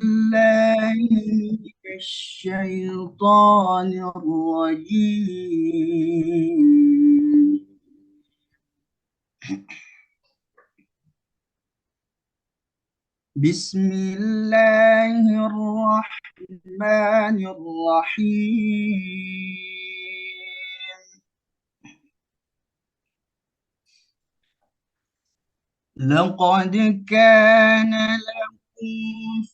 بالله من الشيطان الرجيم. بسم الله الرحمن الرحيم. لقد كان لكم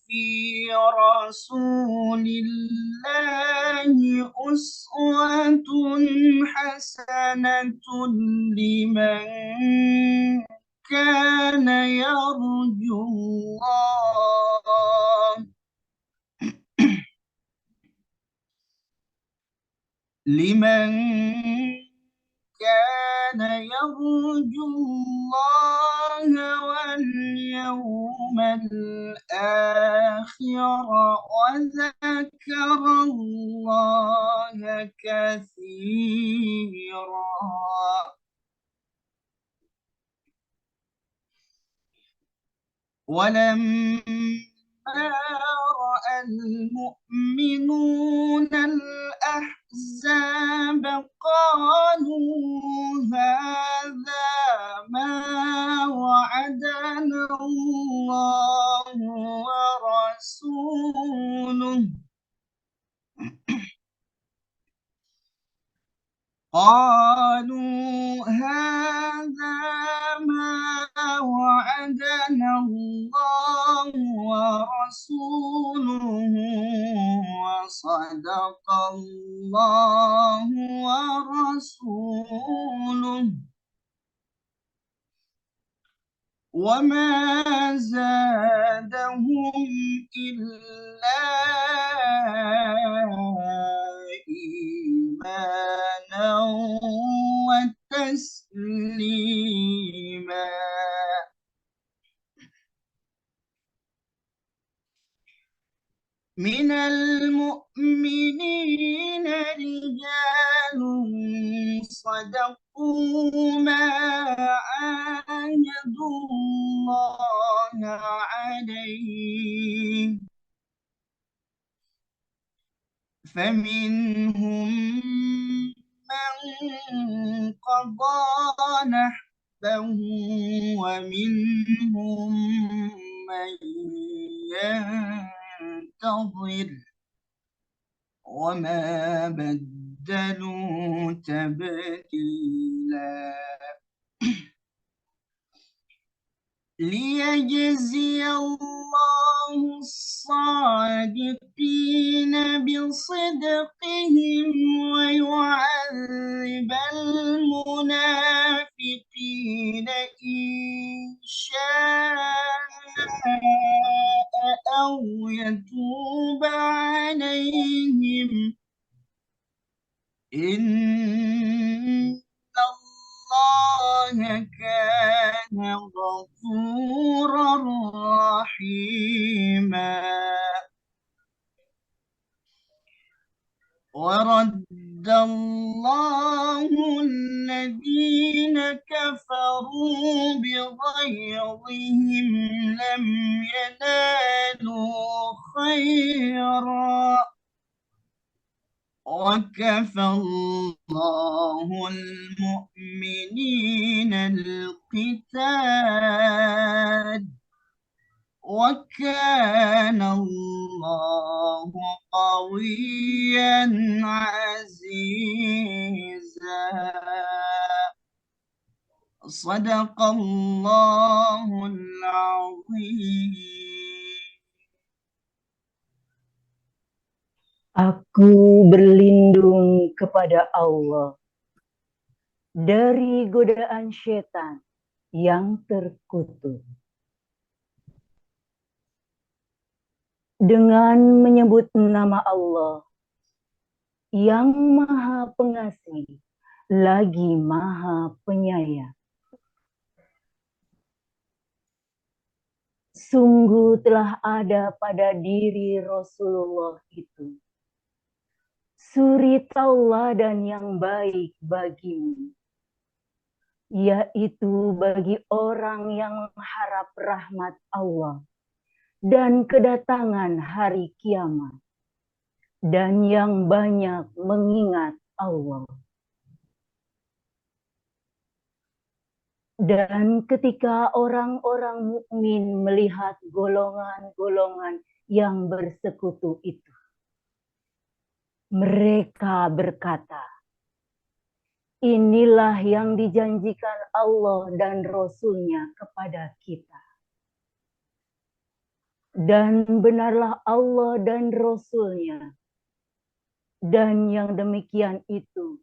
في رسول الله أسوة حسنة لمن كان يرجو الله لمن كان يرجو الله واليوم الآخر وذكر الله كثيرا. ولما رأى المؤمنون الأحزاب قالوا هذا ما وعدنا الله ورسوله قالوا هذا ما وعدنا الله ورسوله وصدق الله ورسوله وما زادهم إلا إيمانا وتسليما. من المؤمنين رجال صدقوا ما عاهدوا الله عليه فمنهم من قضى نحبه ومنهم من ينتظر وما بدلوا تبديلا. ليجزي الله الصادقين بصدقهم ويعذب المنافقين إن شاء أو يتوب عليهم إن الله كان غفورا رحيما. ورد الله الذين كفروا بغيظهم لم ينالوا خيرا وكفى الله المؤمنين القتال وكان الله قويا عزيزا. صدق الله العظيم. Aku berlindung kepada Allah dari godaan setan yang terkutuk. Dengan menyebut nama Allah yang Maha Pengasih lagi Maha Penyayang. Sungguh telah ada pada diri Rasulullah itu suri tauladan yang baik bagimu, yaitu bagi orang yang mengharap rahmat Allah dan kedatangan hari kiamat, dan yang banyak mengingat Allah. Dan ketika orang-orang mukmin melihat golongan-golongan yang bersekutu itu, mereka berkata, inilah yang dijanjikan Allah dan Rasul-Nya kepada kita. Dan benarlah Allah dan Rasul-Nya. Dan yang demikian itu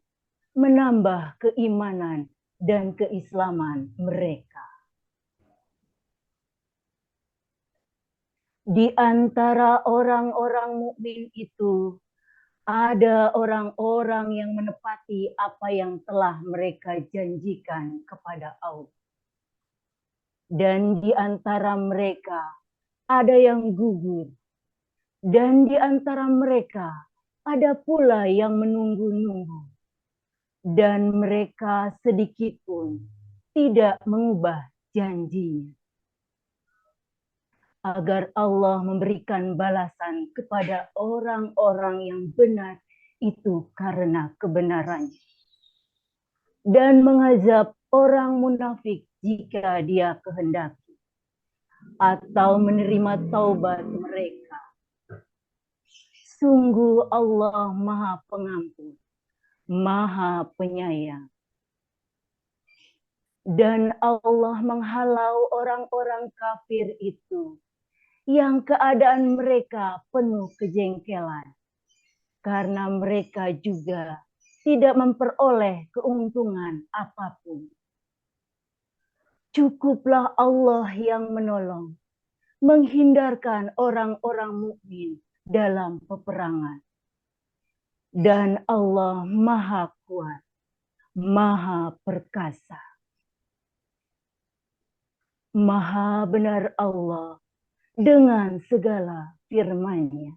menambah keimanan dan keislaman mereka. Di antara orang-orang mukmin itu ada orang-orang yang menepati apa yang telah mereka janjikan kepada Allah. Dan di antara mereka ada yang gugur. Dan di antara mereka ada pula yang menunggu-nunggu. Dan mereka sedikit pun tidak mengubah janjinya. Agar Allah memberikan balasan kepada orang-orang yang benar itu karena kebenarannya. Dan mengazab orang munafik jika dia kehendaki. Atau menerima taubat mereka. Sungguh Allah Maha Pengampun, Maha Penyayang. Dan Allah menghalau orang-orang kafir itu yang keadaan mereka penuh kejengkelan, karena mereka juga tidak memperoleh keuntungan apapun. Cukuplah Allah yang menolong, menghindarkan orang-orang mukmin dalam peperangan. Dan Allah Maha Kuat, Maha Perkasa. Maha benar Allah dengan segala firman-Nya.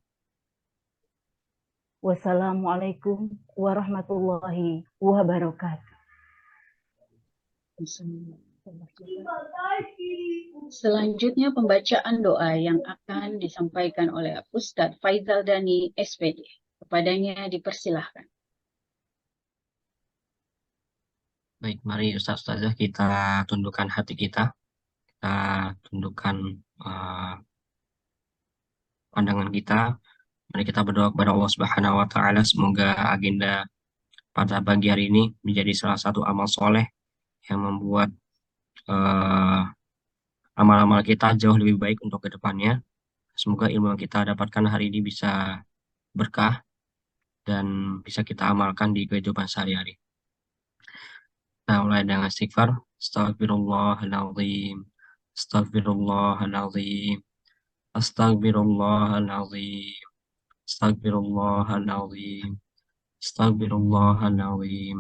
Wassalamualaikum warahmatullahi wabarakatuh. Selanjutnya pembacaan doa yang akan disampaikan oleh Ustadz Faizal Dani SPD. Kepadanya dipersilahkan. Baik, mari Ustaz-Ustazah kita tundukkan hati kita tundukkan pandangan kita. Mari kita berdoa kepada Allah Subhanahu wa taala, semoga agenda pada pagi hari ini menjadi salah satu amal soleh yang membuat amal-amal kita jauh lebih baik untuk kedepannya. Semoga ilmu yang kita dapatkan hari ini bisa berkah dan bisa kita amalkan di kehidupan sehari-hari. Nah, mulai dengan istighfar. Astagfirullahaladzim. Astagfirullahaladzim. Astagfirullahaladzim. Astagfirullahaladzim. Astagfirullahaladzim.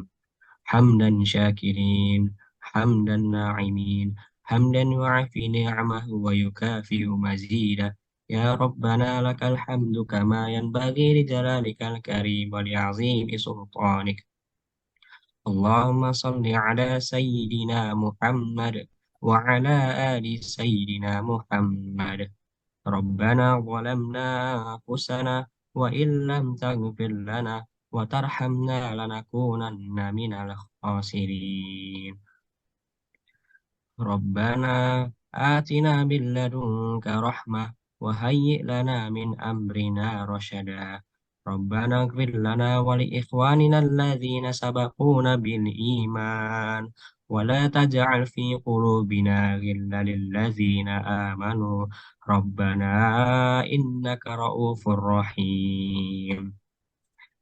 Hamdan syakirin. Hamdan na'imin. Hamdan yu'afi ni'amahu wa yukafi'u mazidah. Ya Rabbana lakal hamdu kama yanbaghi li jalalikal karim wa li'azimi sultanik. Allahumma salli ala Sayyidina Muhammad wa ala ali Sayyidina Muhammad. Rabbana zalamna anfusana wa illam taghfir lana wa tarhamna lanakunanna minal khasirin. Rabbana atina min ladunka rahmah wa hayyi' lana min amrina rasyada. Rabbana ighfir lana wa li ikhwanina alladhina sabaquna bil iman wa la taj'al fi qulubina ghillan lil ladzina amanu Rabbana innaka ra'ufur rahim.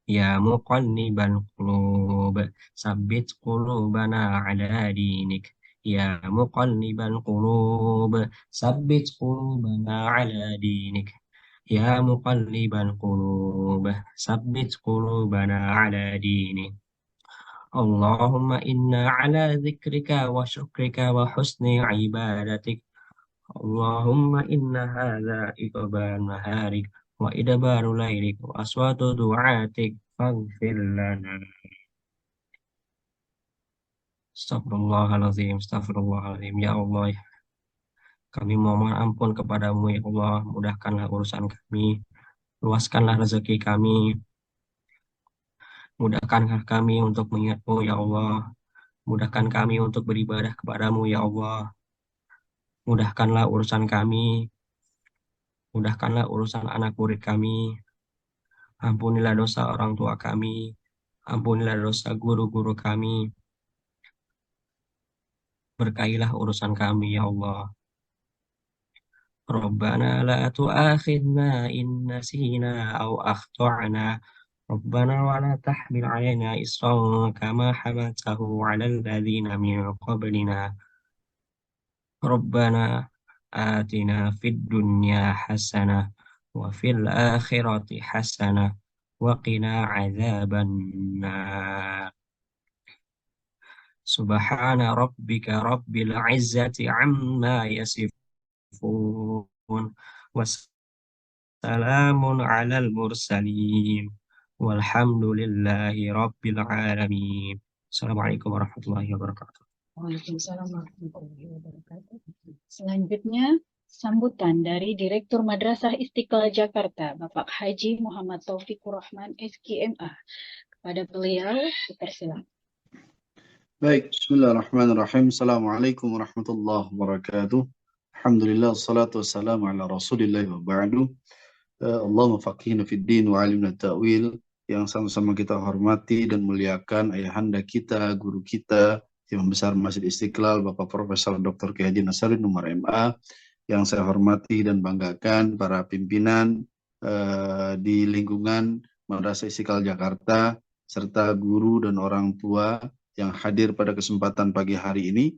Ya muqallibal qulub sabbit qulubana ala dinik. Ya muqallibal qulub sabbit qulubana ala dinik. Ya muqallibal qulub sabbit qulubana ala dinik. Allahumma inna ala dzikrika wa syukrika wa husni ibadatik. Allahumma inna hadza iqbal maharik wa idbaru lailik wa aswatu du'atik faghfir lana. Astagfirullahaladzim, astagfirullahaladzim. Ya Allah, Kami mohon ampun kepadamu ya Allah, mudahkanlah urusan kami, luaskanlah rezeki kami, mudahkanlah kami untuk mengingatmu ya Allah, mudahkan kami untuk beribadah kepadamu ya Allah, mudahkanlah urusan kami, mudahkanlah urusan anak murid kami, ampunilah dosa orang tua kami, ampunilah dosa guru-guru kami, berkailah urusan kami ya Allah. Rabbana la tu'akhidna in nasina aw akhta'na. Rabbana wa la tahmil 'alaina isran kama hamaltahu 'alal ladzina min qablina. Rabbana atina fid dunya hasanah wa fil akhirati hasanah wa qina 'adzaban nar. Subhana rabbika rabbil 'izzati 'amma yasifun. Wassalamun 'alal mursalin. Walhamdulillahi rabbil alamin. Assalamualaikum warahmatullahi wabarakatuh. Waalaikumsalam warahmatullahi wabarakatuh. Selanjutnya, sambutan dari Direktur Madrasah Istiqlal Jakarta, Bapak Haji Muhammad Taufikur Rahman, SKMA. Kepada beliau, dipersilakan. Baik, bismillahirrahmanirrahim. Assalamualaikum warahmatullahi wabarakatuh. Alhamdulillah, salatu wassalamu ala rasulillah wa ba'du. Allahumma faqihna fid din wa alimna ta'wil. Yang sama-sama kita hormati dan muliakan ayahanda kita, guru kita, Imam Besar Masjid Istiqlal, Bapak Profesor Dr. Kiai Haji Nasaruddin Umar MA. Yang saya hormati dan banggakan para pimpinan di lingkungan Madrasah Istiqlal Jakarta, serta guru dan orang tua yang hadir pada kesempatan pagi hari ini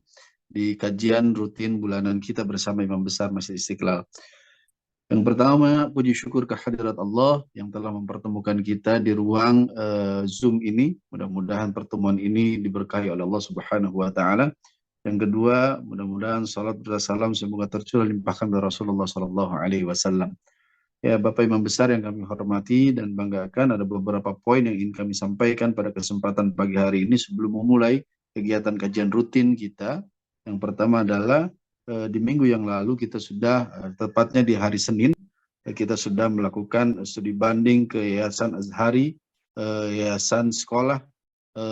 di kajian rutin bulanan kita bersama Imam Besar Masjid Istiqlal. Yang pertama, puji syukur kehadirat Allah yang telah mempertemukan kita di ruang Zoom ini. Mudah-mudahan pertemuan ini diberkahi oleh Allah Subhanahu wa taala. Yang kedua, mudah-mudahan salat serta salam semoga tercurah limpahkan dari Rasulullah sallallahu alaihi wasallam. Ya, Bapak Imam Besar yang kami hormati dan banggakan, ada beberapa poin yang ingin kami sampaikan pada kesempatan pagi hari ini sebelum memulai kegiatan kajian rutin kita. Yang pertama adalah di minggu yang lalu kita sudah, tepatnya di hari Senin, kita sudah melakukan studi banding ke Yayasan Azhari, yayasan sekolah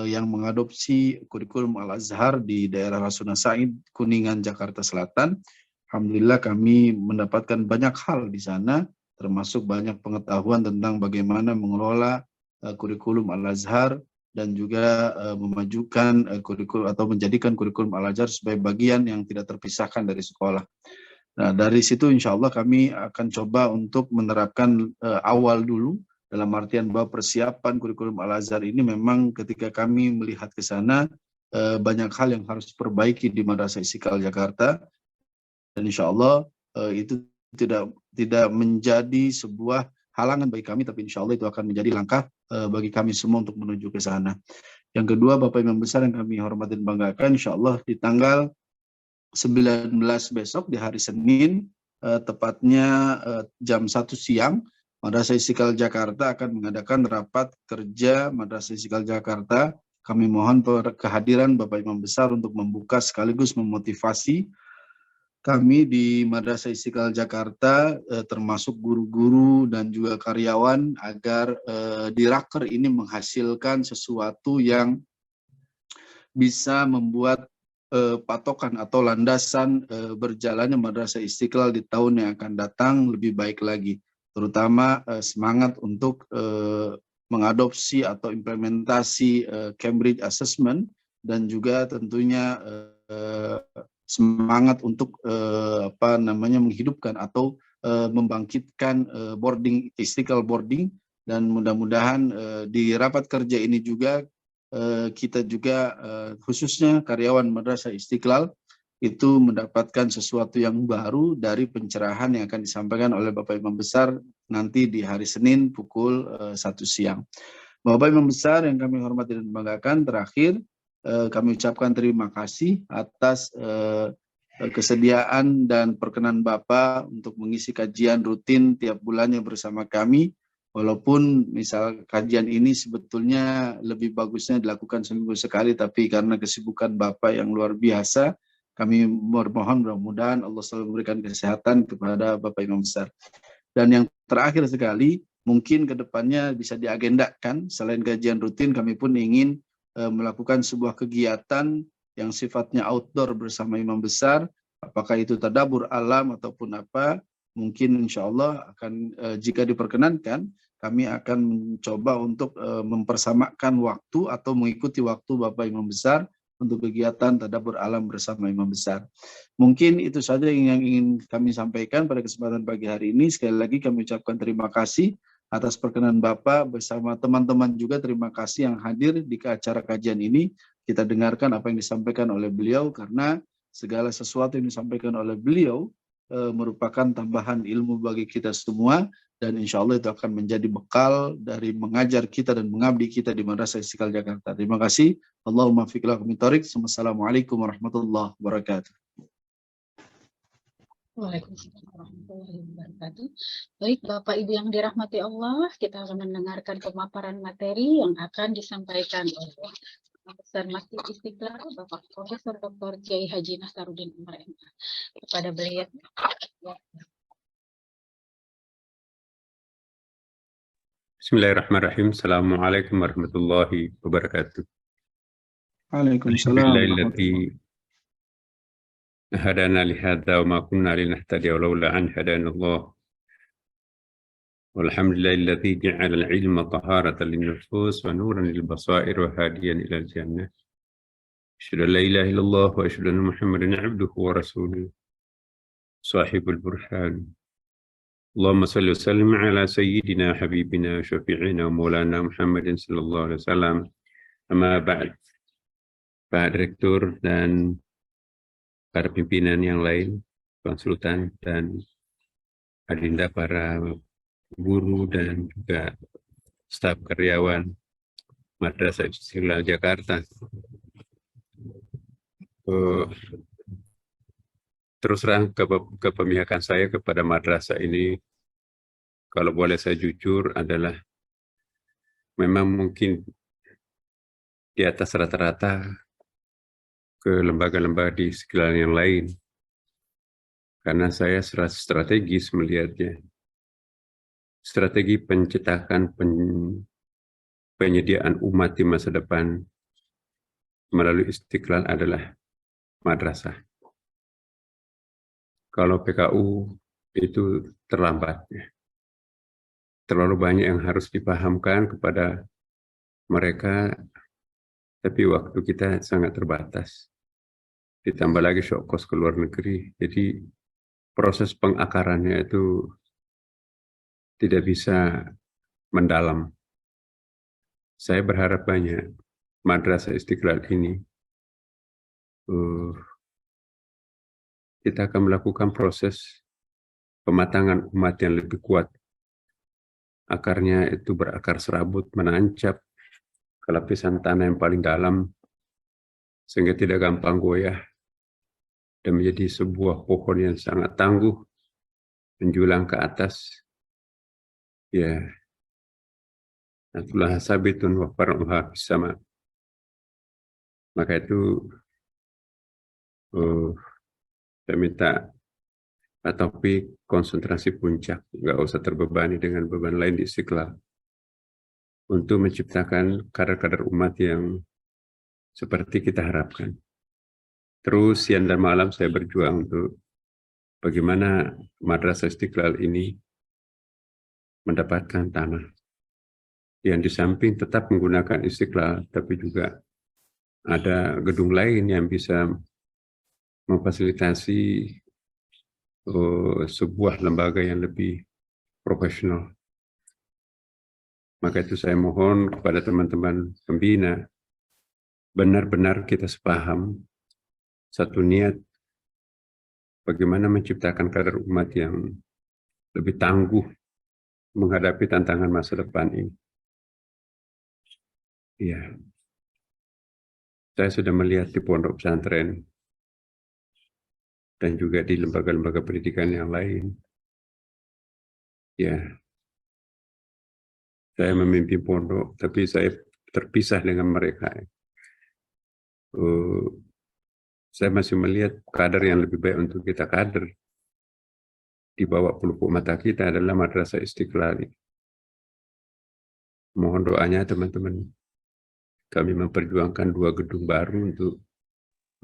yang mengadopsi kurikulum Al-Azhar di daerah Rasuna Said, Kuningan, Jakarta Selatan. Alhamdulillah kami mendapatkan banyak hal di sana, termasuk banyak pengetahuan tentang bagaimana mengelola kurikulum Al-Azhar dan juga memajukan kurikulum atau menjadikan kurikulum Al-Azhar sebagai bagian yang tidak terpisahkan dari sekolah. Nah, dari situ insya Allah kami akan coba untuk menerapkan awal dulu, dalam artian bahwa persiapan kurikulum Al-Azhar ini memang ketika kami melihat ke sana banyak hal yang harus diperbaiki di Madrasah Istiqlal Jakarta, dan insya Allah itu tidak menjadi sebuah halangan bagi kami, tapi insya Allah itu akan menjadi langkah bagi kami semua untuk menuju ke sana. Yang kedua, Bapak Imam Besar yang kami hormati dan banggakan, insya Allah di tanggal 19 besok, di hari Senin, tepatnya jam 1 siang, Madrasah Istiqlal Jakarta akan mengadakan rapat kerja Madrasah Istiqlal Jakarta. Kami mohon kehadiran Bapak Imam Besar untuk membuka sekaligus memotivasi kami di Madrasah Istiqlal Jakarta, termasuk guru-guru dan juga karyawan, agar di raker ini menghasilkan sesuatu yang bisa membuat patokan atau landasan berjalannya Madrasah Istiqlal di tahun yang akan datang lebih baik lagi. Terutama semangat untuk mengadopsi atau implementasi Cambridge Assessment, dan juga tentunya semangat untuk menghidupkan atau membangkitkan boarding, Istiqlal boarding. Dan mudah-mudahan di rapat kerja ini juga kita juga khususnya karyawan Madrasah Istiqlal itu mendapatkan sesuatu yang baru dari pencerahan yang akan disampaikan oleh Bapak Imam Besar nanti di hari Senin pukul 1 siang. Bapak Imam Besar yang kami hormati dan banggakan, terakhir kami ucapkan terima kasih atas kesediaan dan perkenan Bapak untuk mengisi kajian rutin tiap bulannya bersama kami. Walaupun misal kajian ini sebetulnya lebih bagusnya dilakukan seminggu sekali, tapi karena kesibukan Bapak yang luar biasa, Kami bermohon mudah-mudahan Allah selalu memberikan kesehatan kepada Bapak Imam Besar. Dan yang terakhir sekali, mungkin ke depannya bisa diagendakan, selain kajian rutin, kami pun ingin melakukan sebuah kegiatan yang sifatnya outdoor bersama Imam Besar, apakah itu tadabbur alam ataupun apa, mungkin insya Allah akan jika diperkenankan, kami akan mencoba untuk mempersamakan waktu atau mengikuti waktu Bapak Imam Besar untuk kegiatan tadabbur alam bersama Imam Besar. Mungkin itu saja yang ingin kami sampaikan pada kesempatan pagi hari ini. Sekali lagi kami ucapkan terima kasih atas perkenan Bapak bersama teman-teman juga, terima kasih yang hadir di acara kajian ini. Kita dengarkan apa yang disampaikan oleh beliau, karena segala sesuatu yang disampaikan oleh beliau merupakan tambahan ilmu bagi kita semua, dan insya Allah itu akan menjadi bekal dari mengajar kita dan mengabdi kita di Madrasah Istiqlal Jakarta. Terima kasih. Allahumma fiqh lakum min thariq. Assalamualaikum warahmatullahi wabarakatuh. Waalaikumsalam warahmatullahi wabarakatuh. Baik, Bapak Ibu yang dirahmati Allah, kita akan mendengarkan pemaparan materi yang akan disampaikan oleh Besar Masjid Istiqlal, Bapak Profesor Dr. Kiai Haji Nasaruddin Umar MA. Kepada beliau. Bismillahirrahmanirrahim. Assalamualaikum warahmatullahi wabarakatuh. Waalaikumsalam warahmatullahi hadana lihada wa ma kunna linahtadiya laula an hadana Allah. Walhamdulillahilladzi ja'ala al-ilma taharatan lin-nufus wa nuran lil-basair wa hadiyan ila al-jannah. Asyhadu an la ilaha illallah wa asyhadu anna Muhammadan 'abduhu wa rasuluhu. Sahibul burhan. Allahumma salli wa sallim ala sayyidina habibina syafi'ina wa maulana Muhammadin sallallahu alaihi wasallam. Amma ba'd. Pak Direktur dan para pimpinan yang lain, konsultan dan adinda para guru dan juga staf karyawan Madrasah Istiqlal Jakarta. Terus terang kepemihakan saya kepada madrasah ini, kalau boleh saya jujur, adalah memang mungkin di atas rata-rata ke lembaga-lembaga di Istiqlal yang lain. Karena saya strategis melihatnya. Strategi pencetakan penyediaan umat di masa depan melalui Istiqlal adalah madrasah. Kalau PKU itu terlambat, ya. Terlalu banyak yang harus dipahamkan kepada mereka, tapi waktu kita sangat terbatas. Ditambah lagi shock cost ke luar negeri, jadi proses pengakarannya itu tidak bisa mendalam. Saya berharap banyak Madrasah Istiqlal ini kita akan melakukan proses pematangan umat yang lebih kuat. Akarnya itu berakar serabut, menancap ke lapisan tanah yang paling dalam, sehingga tidak gampang goyah, dan menjadi sebuah pohon yang sangat tangguh, menjulang ke atas. Ya, itulah sabitun wa far'uha bis-sama. Maka itu saya minta Pak Taufik konsentrasi puncak, nggak usah terbebani dengan beban lain di Istiqlal, untuk menciptakan kader-kader umat yang seperti kita harapkan. Terus siang dan malam saya berjuang untuk bagaimana Madrasah Istiqlal ini mendapatkan tanah yang di samping tetap menggunakan Istiqlal, tapi juga ada gedung lain yang bisa memfasilitasi sebuah lembaga yang lebih profesional. Maka itu saya mohon kepada teman-teman pembina, benar-benar kita sepaham, satu niat, bagaimana menciptakan kader umat yang lebih tangguh menghadapi tantangan masa depan ini. Ya, saya sudah melihat di pondok pesantren dan juga di lembaga-lembaga pendidikan yang lain. Ya, saya memimpin pondok, tapi saya terpisah dengan mereka. saya masih melihat kader yang lebih baik untuk kita kader di bawah pelupuk mata kita adalah Madrasah Istiqlal. Mohon doanya teman-teman. Kami memperjuangkan 2 gedung baru untuk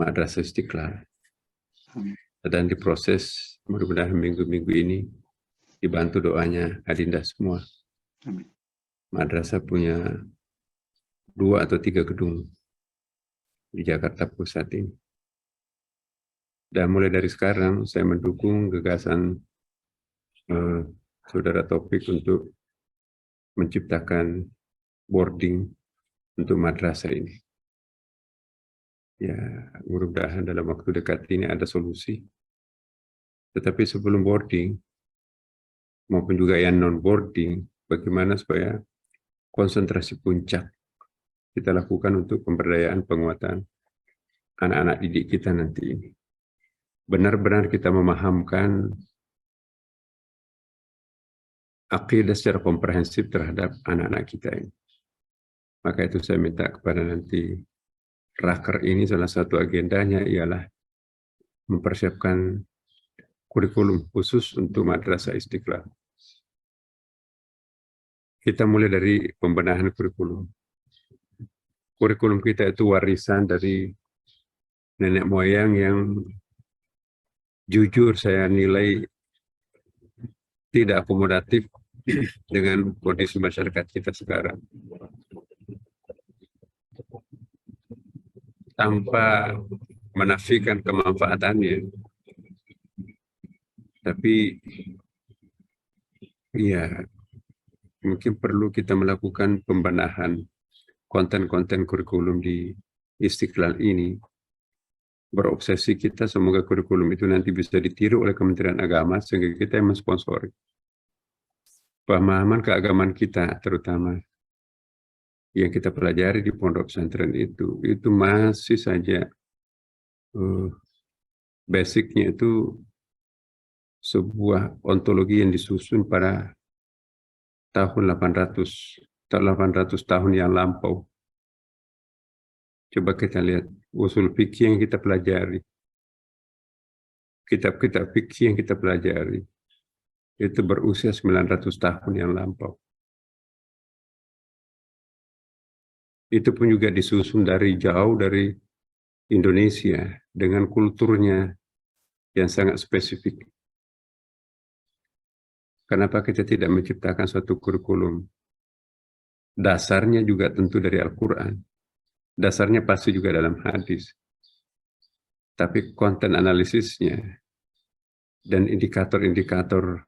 Madrasah Istiqlal. Dan diproses, mudah-mudahan minggu-minggu ini dibantu doanya adinda semua. Amin. Madrasah punya 2 atau 3 gedung di Jakarta Pusat ini. Dan mulai dari sekarang saya mendukung gagasan Saudara Taufik untuk menciptakan boarding untuk madrasah ini. Ya, mudah-mudahan dalam waktu dekat ini ada solusi. Tetapi sebelum boarding, maupun juga yang non-boarding, bagaimana supaya konsentrasi puncak kita lakukan untuk pemberdayaan penguatan anak-anak didik kita nanti ini. Benar-benar kita memahamkan akidah secara komprehensif terhadap anak-anak kita ini. Maka itu saya minta kepada nanti raker ini salah satu agendanya ialah mempersiapkan kurikulum khusus untuk Madrasah Istiqlal. Kita mulai dari pembenahan kurikulum. Kurikulum kita itu warisan dari nenek moyang yang jujur saya nilai tidak akomodatif dengan kondisi masyarakat kita sekarang. Tanpa menafikan kemanfaatannya. Tapi ya mungkin perlu kita melakukan pembenahan konten-konten kurikulum di Istiqlal ini. Berobsesi kita semoga kurikulum itu nanti bisa ditiru oleh Kementerian Agama sehingga kita yang mensponsori. Pemahaman keagamaan kita terutama yang kita pelajari di pondok pesantren itu masih saja basicnya itu sebuah ontologi yang disusun pada tahun 800 tahun yang lampau. Coba kita lihat usul fikih yang kita pelajari, kitab-kitab fikih yang kita pelajari, itu berusia 900 tahun yang lampau. Itu pun juga disusun dari jauh dari Indonesia dengan kulturnya yang sangat spesifik. Kenapa kita tidak menciptakan suatu kurikulum? Dasarnya juga tentu dari Al-Quran. Dasarnya pasti juga dalam hadis. Tapi konten analisisnya dan indikator-indikator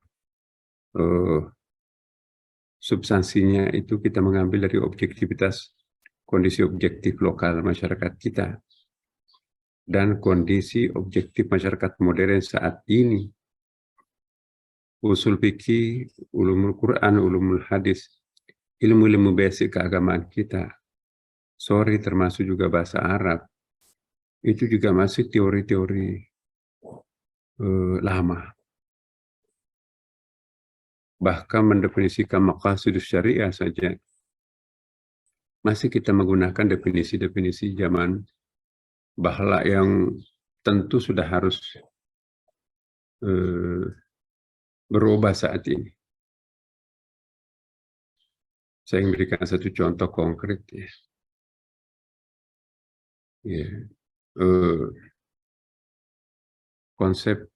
substansinya itu kita mengambil dari objektivitas kondisi objektif lokal masyarakat kita dan kondisi objektif masyarakat modern saat ini. Usul fikih, ulumul Quran, ulumul hadis, ilmu-ilmu basic keagamaan kita, sorry termasuk juga bahasa Arab, itu juga masih teori-teori lama. Bahkan mendefinisikan maqasidus syariah saja, masih kita menggunakan definisi-definisi zaman bahla yang tentu sudah harus berubah saat ini. Saya memberikan satu contoh konkret ya. Konsep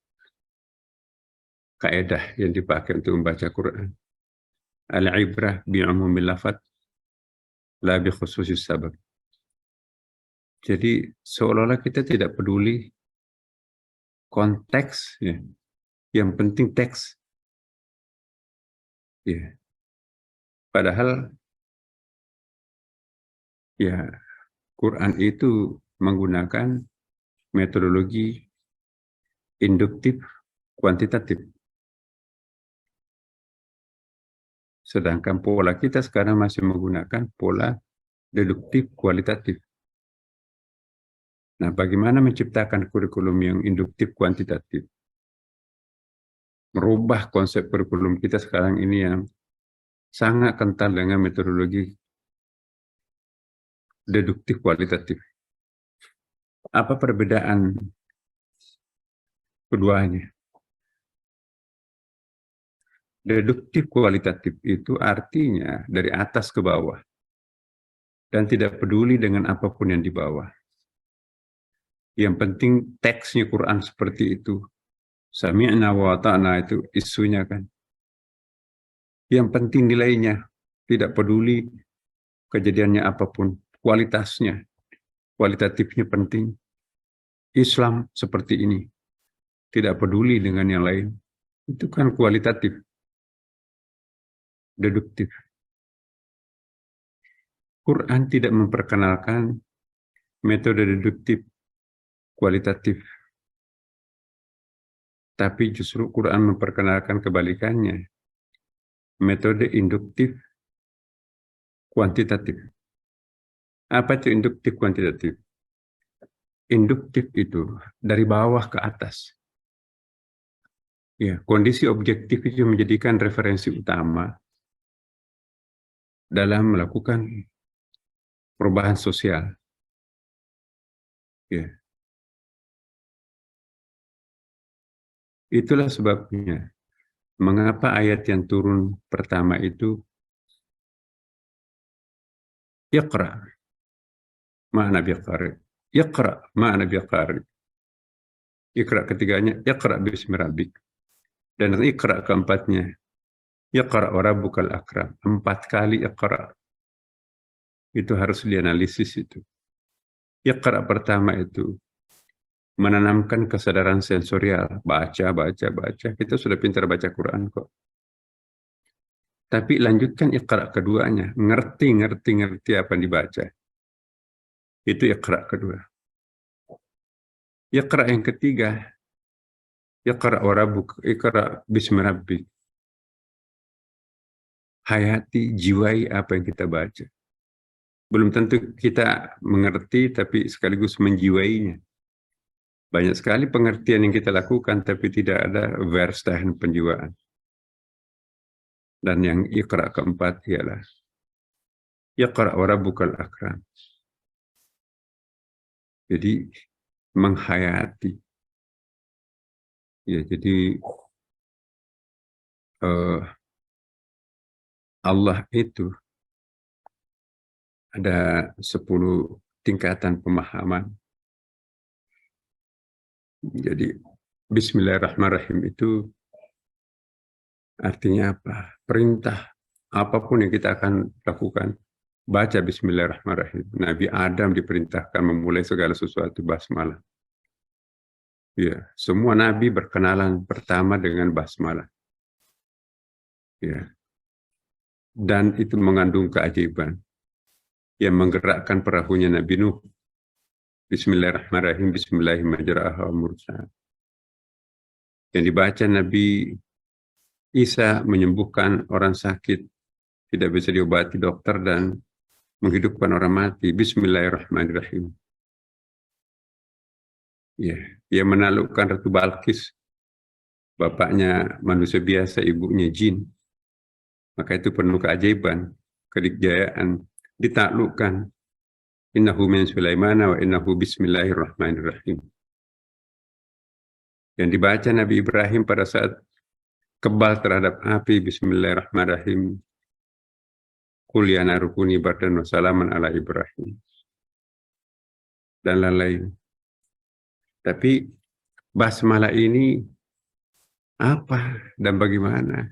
kaidah yang dipakai untuk membaca Quran. Al-ibrah bi'umumil lafadz la bi khususis sabab. Jadi seolah-olah kita tidak peduli konteks ya. Yang penting teks. Ya. Padahal ya Quran itu menggunakan metodologi induktif kuantitatif. Sedangkan pola kita sekarang masih menggunakan pola deduktif kualitatif. Nah, bagaimana menciptakan kurikulum yang induktif kuantitatif? Merubah konsep kurikulum kita sekarang ini yang sangat kental dengan metodologi deduktif kualitatif. Apa perbedaan keduanya? Deduktif kualitatif itu artinya dari atas ke bawah dan tidak peduli dengan apapun yang di bawah. Yang penting teksnya Quran seperti itu. Sami'na wa ta'na itu isunya kan. Yang penting nilainya, tidak peduli kejadiannya apapun, kualitasnya, kualitatifnya penting. Islam seperti ini, tidak peduli dengan yang lain. Itu kan kualitatif, deduktif. Quran tidak memperkenalkan metode deduktif kualitatif. Tapi justru Quran memperkenalkan kebalikannya. Metode induktif kuantitatif. Apa itu induktif kuantitatif? Induktif itu dari bawah ke atas. Ya, kondisi objektif itu menjadikan referensi utama dalam melakukan perubahan sosial. Ya. Itulah sebabnya mengapa ayat yang turun pertama itu Iqra ma'ana biqari. Iqra ma'ana biqari. Iqra ketiganya Iqra bismi rabbik. Dan Iqra keempatnya Iqra wa rabbukal akram. 4 kali Iqra. Itu harus dianalisis itu. Iqra pertama itu menanamkan kesadaran sensorial. Baca. Kita sudah pintar baca Quran kok. Tapi lanjutkan Iqra keduanya. Ngerti apa yang dibaca. Itu Iqra kedua. Iqra yang ketiga. Iqra wa rabbuk. Iqra bismi rabbik. Hayati, jiwai apa yang kita baca. Belum tentu kita mengerti, tapi sekaligus menjiwainya. Banyak sekali pengertian yang kita lakukan, tapi tidak ada verstahan penjiwaan. Dan yang Iqra keempat ialah Iqra wa rabbukal akram. Jadi menghayati. Ya, jadi Allah itu ada 10 tingkatan pemahaman. Jadi Bismillahirrahmanirrahim itu artinya apa? Perintah apapun yang kita akan lakukan, baca Bismillahirrahmanirrahim. Nabi Adam diperintahkan memulai segala sesuatu basmalah. Ya, semua nabi berkenalan pertama dengan basmalah. Ya. Dan itu mengandung keajaiban yang menggerakkan perahunya Nabi Nuh. Bismillahirrahmanirrahim, Bismillahirrahmanirrahim. Yang dibaca Nabi Isa menyembuhkan orang sakit, tidak bisa diobati dokter dan menghidupkan orang mati. Bismillahirrahmanirrahim. Ya, ia menaklukkan Ratu Balkis, bapaknya manusia biasa, ibunya jin. Maka itu penuh keajaiban, kedikjayaan, ditaklukkan. Innahu min Sulaimana wa innahu bismillahirrahmanirrahim. Yang dibaca Nabi Ibrahim pada saat kebal terhadap api, bismillahirrahmanirrahim. Qul ya naru kuni bardan wa salaman ala Ibrahim. Dan lain-lain. Tapi basmalah ini apa dan bagaimana?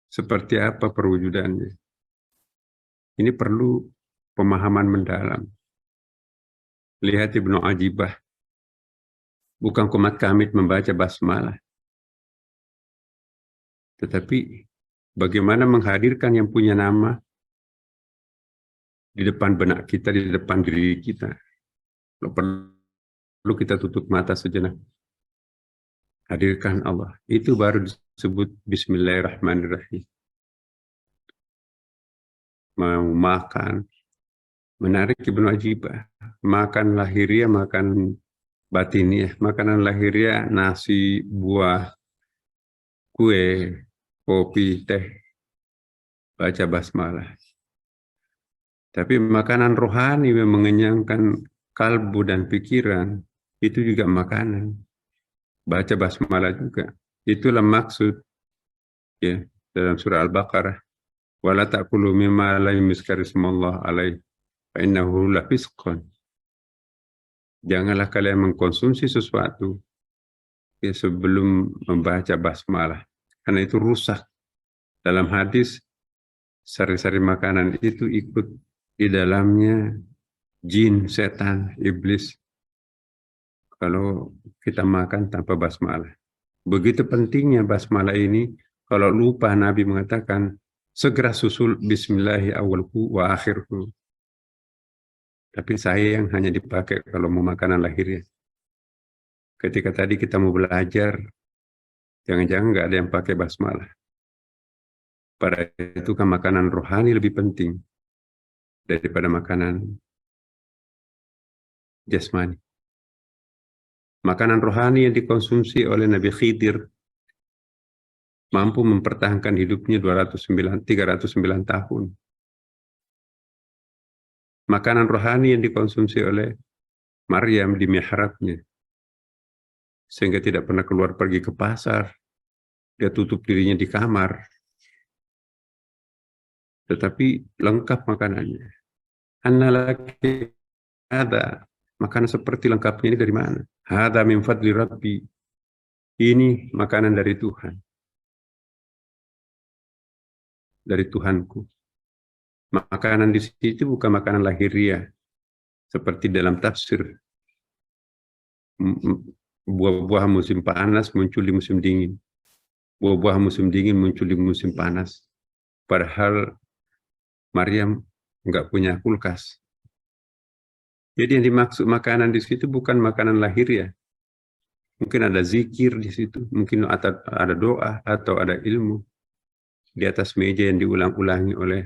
Seperti apa perwujudannya? Ini perlu pemahaman mendalam. Lihat Ibnu Ajibah. Bukan Qomat Kamit membaca basmalah. Tetapi bagaimana menghadirkan yang punya nama di depan benak kita, di depan diri kita. Perlu kita tutup mata sejenak. Hadirkan Allah. Itu baru disebut Bismillahirrahmanirrahim. Mau makan. Menarik Ibnu Ajibah. Makan lahiriah, makan batiniah. Makanan lahiriah, nasi, buah, kue, kopi, teh. Baca basmalah. Tapi makanan rohani yang mengenyangkan kalbu dan pikiran, itu juga makanan. Baca basmalah juga. Itulah maksud ya dalam surah Al-Baqarah. Wala ta'kulu mimma la yuzkar ismullah alaih fa innahu lafisqun. Janganlah kalian mengkonsumsi sesuatu ya, sebelum membaca basmalah, karena itu rusak. Dalam hadis, sari-sari makanan itu ikut di dalamnya jin, setan, iblis. Kalau kita makan tanpa basmalah. Begitu pentingnya basmalah ini, kalau lupa Nabi mengatakan, segera susul bismillahi awalku wa akhirku. Tapi sayang hanya dipakai kalau mau makanan lahirnya. Ketika tadi kita mau belajar, jangan-jangan nggak ada yang pakai basmalah. Pada itu kan makanan rohani lebih penting daripada makanan jasmani. Makanan rohani yang dikonsumsi oleh Nabi Khidir mampu mempertahankan hidupnya 309 tahun. Makanan rohani yang dikonsumsi oleh Maryam di mihrabnya, sehingga tidak pernah keluar pergi ke pasar, dia tutup dirinya di kamar, tetapi lengkap makanannya. Annalaki ada makanan seperti lengkapnya ini dari mana? Hada min fadli Rabbi. Ini makanan dari Tuhan. Dari Tuhanku. Makanan di situ bukan makanan lahiriah. Seperti dalam tafsir. Buah-buah musim panas muncul di musim dingin. Buah-buah musim dingin muncul di musim panas. Padahal Maryam enggak punya kulkas. Jadi yang dimaksud makanan di situ bukan makanan lahiriah. Mungkin ada zikir di situ, mungkin ada doa atau ada ilmu di atas meja yang diulang-ulangi oleh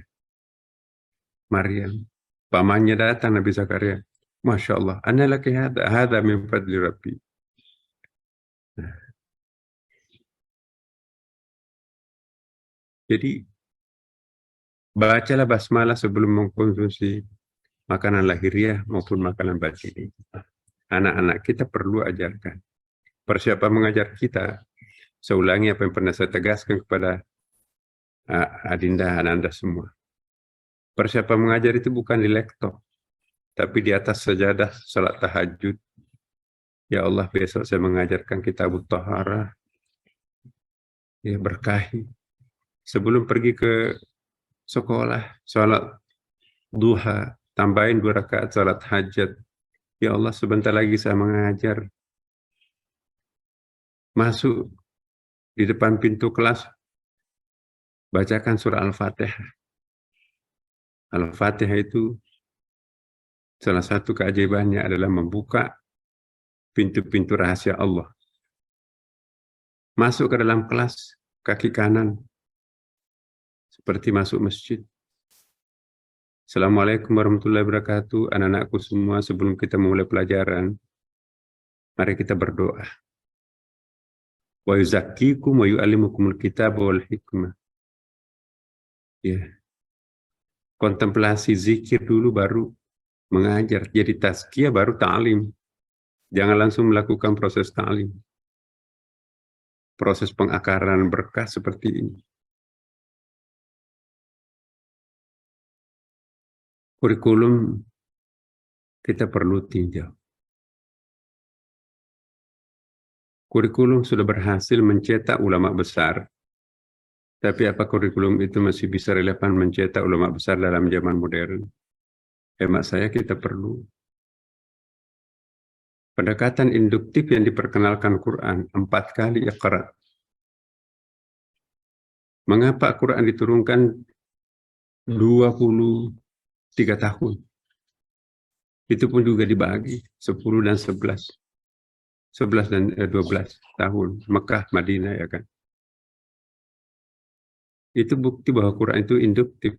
Maryam. Pamannya datang Nabi Zakaria. Masya Allah, ana laki hada min fadli Rabbi. Jadi bacalah basmalah sebelum mengkonsumsi makanan lahiriah maupun makanan batini. Anak-anak kita perlu ajarkan. Persiapan mengajar kita, saya ulangi apa yang pernah saya tegaskan kepada Adinda, Ananda semua. Persiapan mengajar itu bukan di laptop, tapi di atas sajadah salat tahajud. Ya Allah, besok saya mengajarkan kitabut taharah. Ya, berkahi. Sebelum pergi ke sekolah, salat duha, tambahin 2 rakaat salat hajat. Ya Allah, sebentar lagi saya mengajar. Masuk di depan pintu kelas, bacakan surah Al-Fatihah. Al-Fatihah itu salah satu keajaibannya adalah membuka pintu-pintu rahasia Allah. Masuk ke dalam kelas, kaki kanan, seperti masuk masjid. Assalamualaikum warahmatullahi wabarakatuh. Anak-anakku semua, sebelum kita mulai pelajaran, mari kita berdoa. Wa yuzakkikum wa yu'allimukumul kitab wal hikmah. Ya. Kontemplasi zikir dulu baru mengajar. Jadi tazkiyah baru ta'lim. Jangan langsung melakukan proses ta'lim. Proses pengakaran berkah seperti ini. Kurikulum kita perlu tinjau. Kurikulum sudah berhasil mencetak ulama besar. Tapi apa kurikulum itu masih bisa relevan mencetak ulama besar dalam zaman modern? Hemat saya kita perlu pendekatan induktif yang diperkenalkan Quran 4 kali Iqra. Mengapa Quran diturunkan 23 tahun? Itu pun juga dibagi 10 dan 11. 11 dan 12 tahun. Mekah, Madinah, ya kan? Itu bukti bahwa Quran itu induktif.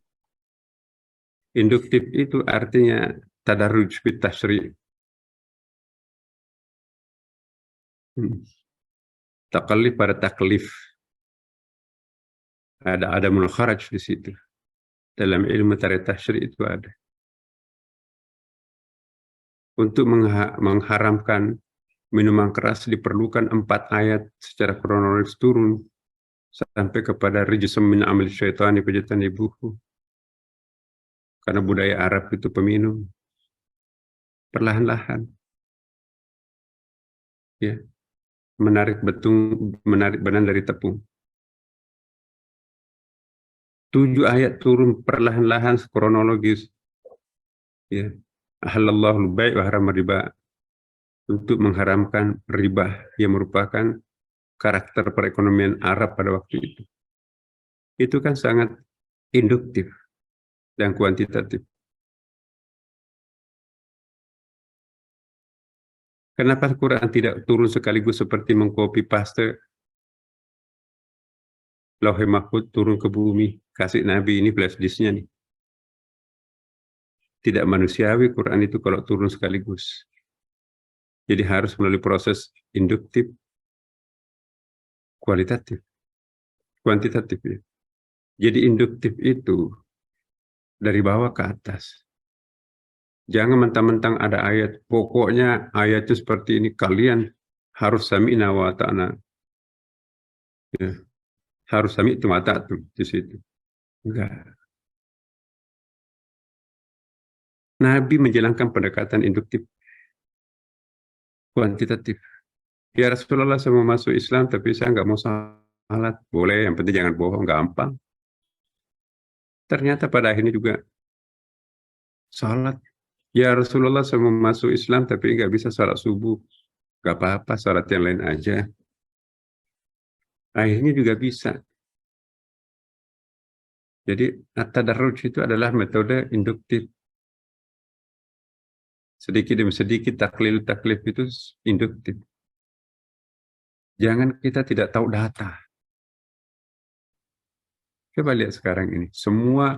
Induktif itu artinya tadarruj fit tasyri'. Taklif pada taklif. Ada adamul kharaj di situ. Dalam ilmu tarikh tasyri' itu ada. Untuk mengharamkan minuman keras diperlukan 4 ayat secara kronologis turun sampai kepada rijsum min amali syaitani fajtanibuhu. Karena budaya Arab itu peminum. Perlahan-lahan. Ya. Menarik benang dari tepung. 7 ayat turun perlahan-lahan kronologis. Ya. Ahallallahu al-bai' wa harrama riba. Untuk mengharamkan riba yang merupakan karakter perekonomian Arab pada waktu itu. Itu kan sangat induktif dan kuantitatif. Kenapa Al-Quran tidak turun sekaligus seperti mengcopy paste Lauh Mahfuz turun ke bumi, kasih Nabi ini flash disknya nih. Tidak manusiawi Quran itu kalau turun sekaligus. Jadi harus melalui proses induktif, kualitatif, kuantitatif ya. Jadi induktif itu dari bawah ke atas. Jangan mentang-mentang ada ayat, pokoknya ayat itu seperti ini, kalian harus sami'na wa ta'na. Ya. Harus sami'tu wa ta'tu di situ. Enggak. Nabi menjalankan pendekatan induktif, kuantitatif. Ya Rasulullah, saya mau masuk Islam, tapi saya nggak mau salat. Boleh, yang penting jangan bohong, gampang. Ternyata pada akhirnya juga salat. Ya Rasulullah, saya mau masuk Islam, tapi nggak bisa salat subuh. Nggak apa-apa, salat yang lain aja. Akhirnya juga bisa. Jadi, at-tadarruj itu adalah metode induktif. Sedikit demi sedikit, taklif itu induktif. Jangan kita tidak tahu data. Coba lihat sekarang ini. Semua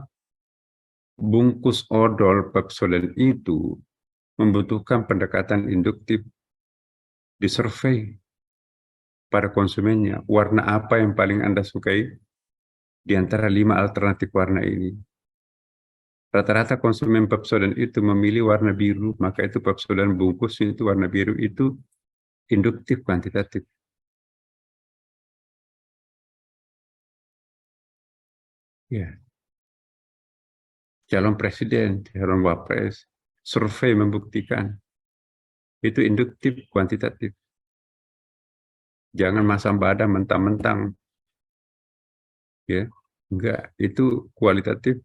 bungkus odol Pepsodent itu membutuhkan pendekatan induktif. Disurvei pada konsumennya. Warna apa yang paling Anda sukai? Di antara 5 alternatif warna ini. Rata-rata konsumen Pepsodent itu memilih warna biru. Maka itu Pepsodent bungkus itu warna biru itu induktif, kuantitatif. Ya. Calon presiden, calon wapres, survei membuktikan. Itu induktif, kuantitatif. Jangan masang badan mentang-mentang. Ya, enggak. Itu kualitatif,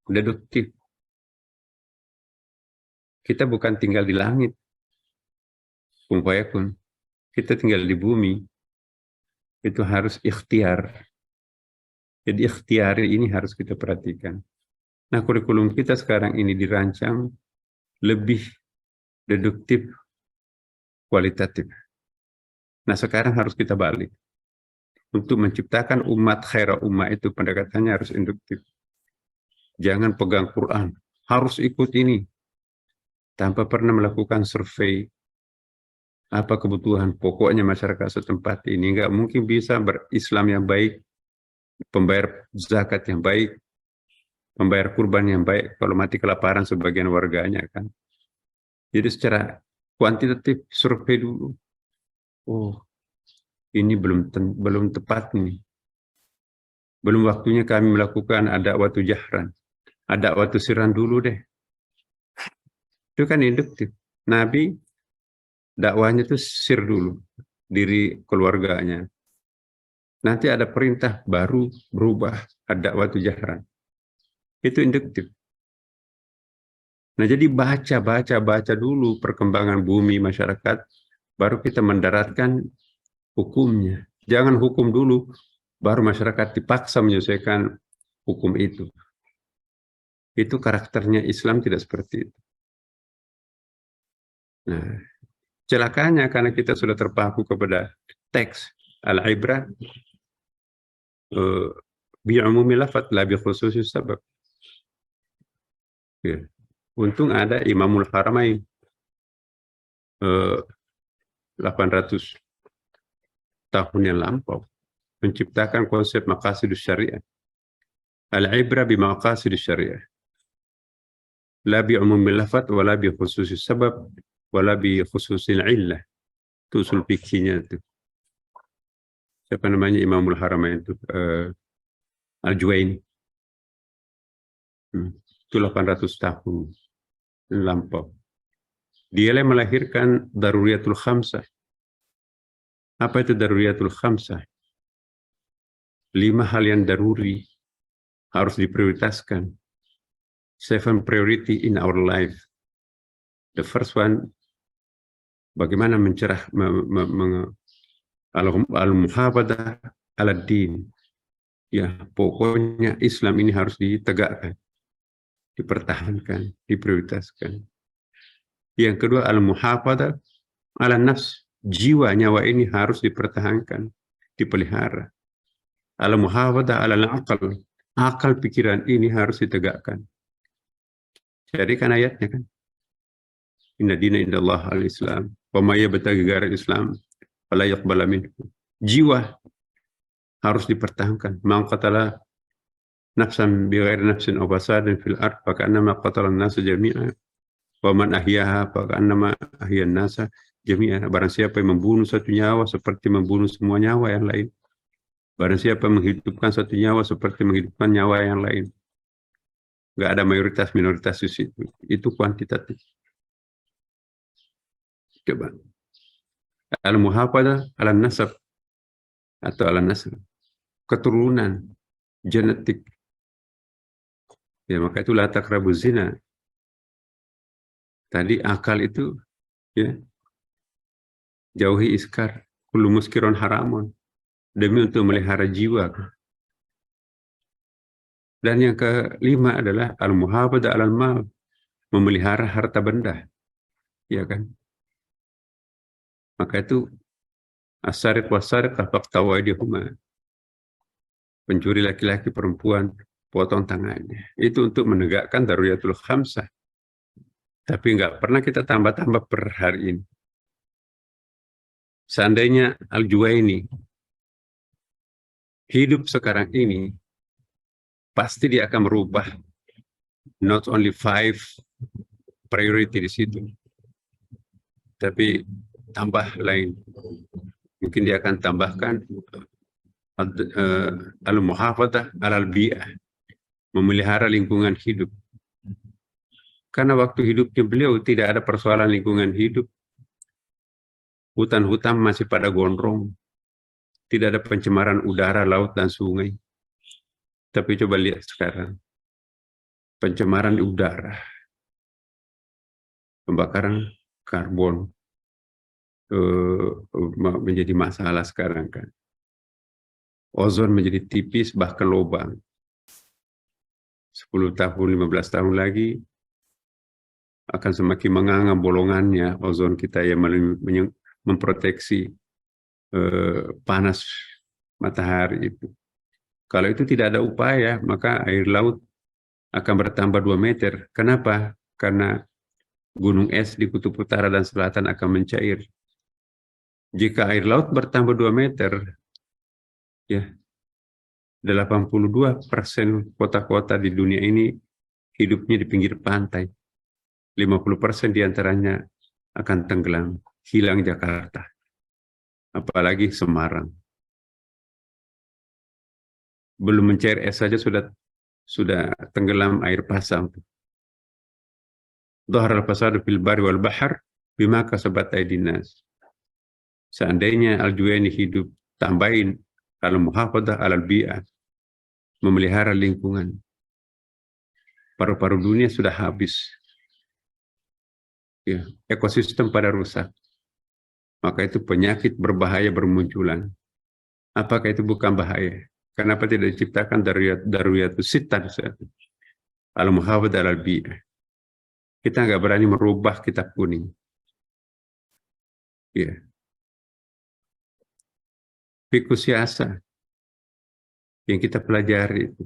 deduktif. Kita bukan tinggal di langit. Kun fayakun. Kita tinggal di bumi. Itu harus ikhtiar. Jadi ikhtiar ini harus kita perhatikan. Nah, kurikulum kita sekarang ini dirancang lebih deduktif, kualitatif. Nah, sekarang harus kita balik. Untuk menciptakan umat khaira ummah itu pendekatannya harus induktif. Jangan pegang Quran, harus ikut ini. Tanpa pernah melakukan survei apa kebutuhan pokoknya masyarakat setempat ini. Enggak mungkin bisa berislam yang baik, pembayar zakat yang baik, membayar kurban yang baik kalau mati kelaparan sebagian warganya kan. Jadi secara kuantitatif survei dulu. Oh, ini belum tepat nih. Belum waktunya kami melakukan dakwah jahran. Dakwah sirran dulu deh. Itu kan induktif. Nabi dakwahnya itu sir dulu, diri keluarganya. Nanti ada perintah baru berubah, ada dakwah jahran. Itu induktif. Nah, jadi baca dulu perkembangan bumi masyarakat, baru kita mendaratkan hukumnya. Jangan hukum dulu, baru masyarakat dipaksa menyelesaikan hukum itu. Itu karakternya Islam tidak seperti itu. Nah, celakanya karena kita sudah terpaku kepada teks al-ibrah bi'umumi lafaz la bi khususi sabab. Ya. Untung ada Imamul Haramain 800 tahun yang lampau menciptakan konsep maqasidus syariah. Al-ibrah bi maqasidus syariah. La bi umumil lafaz wa la bi khususis sabab wala bi khususil illah. Itu usul fikihnya itu. Siapa namanya Imamul Haramain itu? Al-Juwaini. Itu 800 tahun lampau. Dia yang melahirkan daruriyatul khamsah. Apa itu daruriyatul khamsah? 5 hal yang daruri harus diprioritaskan. 7 priority in our life. The first one, bagaimana al-muhafadah ala din. Ya, pokoknya Islam ini harus ditegakkan, dipertahankan, diprioritaskan. Yang kedua, al-muhafadah ala nafs. Jiwa, nyawa ini harus dipertahankan, dipelihara. Al-muhafadah ala al-aqal. Akal pikiran ini harus ditegakkan. Jadi kan ayatnya kan. Inna dina indallah al-Islam. Wa ma yabtaghi ghairal Islam fala yuqbala minhu. Jiwa harus dipertahankan. Man qatala nafsan bighairi nafsin aw fasadin fil ard fa ka'annama qatala an-nasa jami'an. Wa man ahyaha fa ka'annama ahya an-nasa jami'an. Barang siapa yang membunuh satu nyawa seperti membunuh semua nyawa yang lain. Barang siapa menghidupkan satu nyawa seperti menghidupkan nyawa yang lain. Nggak ada mayoritas minoritas di situ. Itu kuantitatif. Coba. Al-muhafadah ala nasab atau ala nasab. Keturunan, genetik. Ya, maka itu la taqrabu zina. Tadi akal itu ya jauhi iskar, kullu muskirun haramun. Demi untuk melihara jiwa. Dan yang kelima adalah al-muhafadah alal mal, memelihara harta benda. Ya kan? Maka itu as-sariq was-sariq faqta'u aydihuma. Pencuri laki-laki perempuan potong tangannya. Itu untuk menegakkan daruriyatul khamsah. Tapi enggak pernah kita tambah-tambah per hari ini. Seandainya Al-Juwaini hidup sekarang ini, pasti dia akan merubah not only 5 priority di situ, tapi tambah lain. Mungkin dia akan tambahkan al-muhafadah alal bi'ah, memelihara lingkungan hidup. Karena waktu hidupnya beliau tidak ada persoalan lingkungan hidup. Hutan-hutan masih pada gondrong. Tidak ada pencemaran udara, laut, dan sungai. Tapi coba lihat sekarang. Pencemaran udara. Pembakaran karbon. Menjadi masalah sekarang kan. Ozon menjadi tipis, bahkan lubang. 10 tahun, 15 tahun lagi, akan semakin menganga bolongannya ozon kita yang memproteksi panas matahari itu. Kalau itu tidak ada upaya, maka air laut akan bertambah 2 meter. Kenapa? Karena gunung es di kutub utara dan selatan akan mencair. Jika air laut bertambah 2 meter, ya 82% kota-kota di dunia ini hidupnya di pinggir pantai. 50% diantaranya akan tenggelam, hilang Jakarta. Apalagi Semarang. Belum mencair es saja sudah tenggelam air pasang. Dhahara al-fasadu fil barri wal bahr bima kasabat aydin nas. Seandainya Al-Juwaini hidup, tambahin al-muhafadah alal bi'ah, memelihara lingkungan. Paru-paru dunia sudah habis. Ya, ekosistem pada rusak. Maka itu penyakit berbahaya bermunculan. Apakah itu bukan bahaya? Kenapa tidak diciptakan daruriyatus sittah? Al-muhafadah alal bi'ah. Kita nggak berani merubah kitab kuning. Ya. Fikih siasa yang kita pelajari itu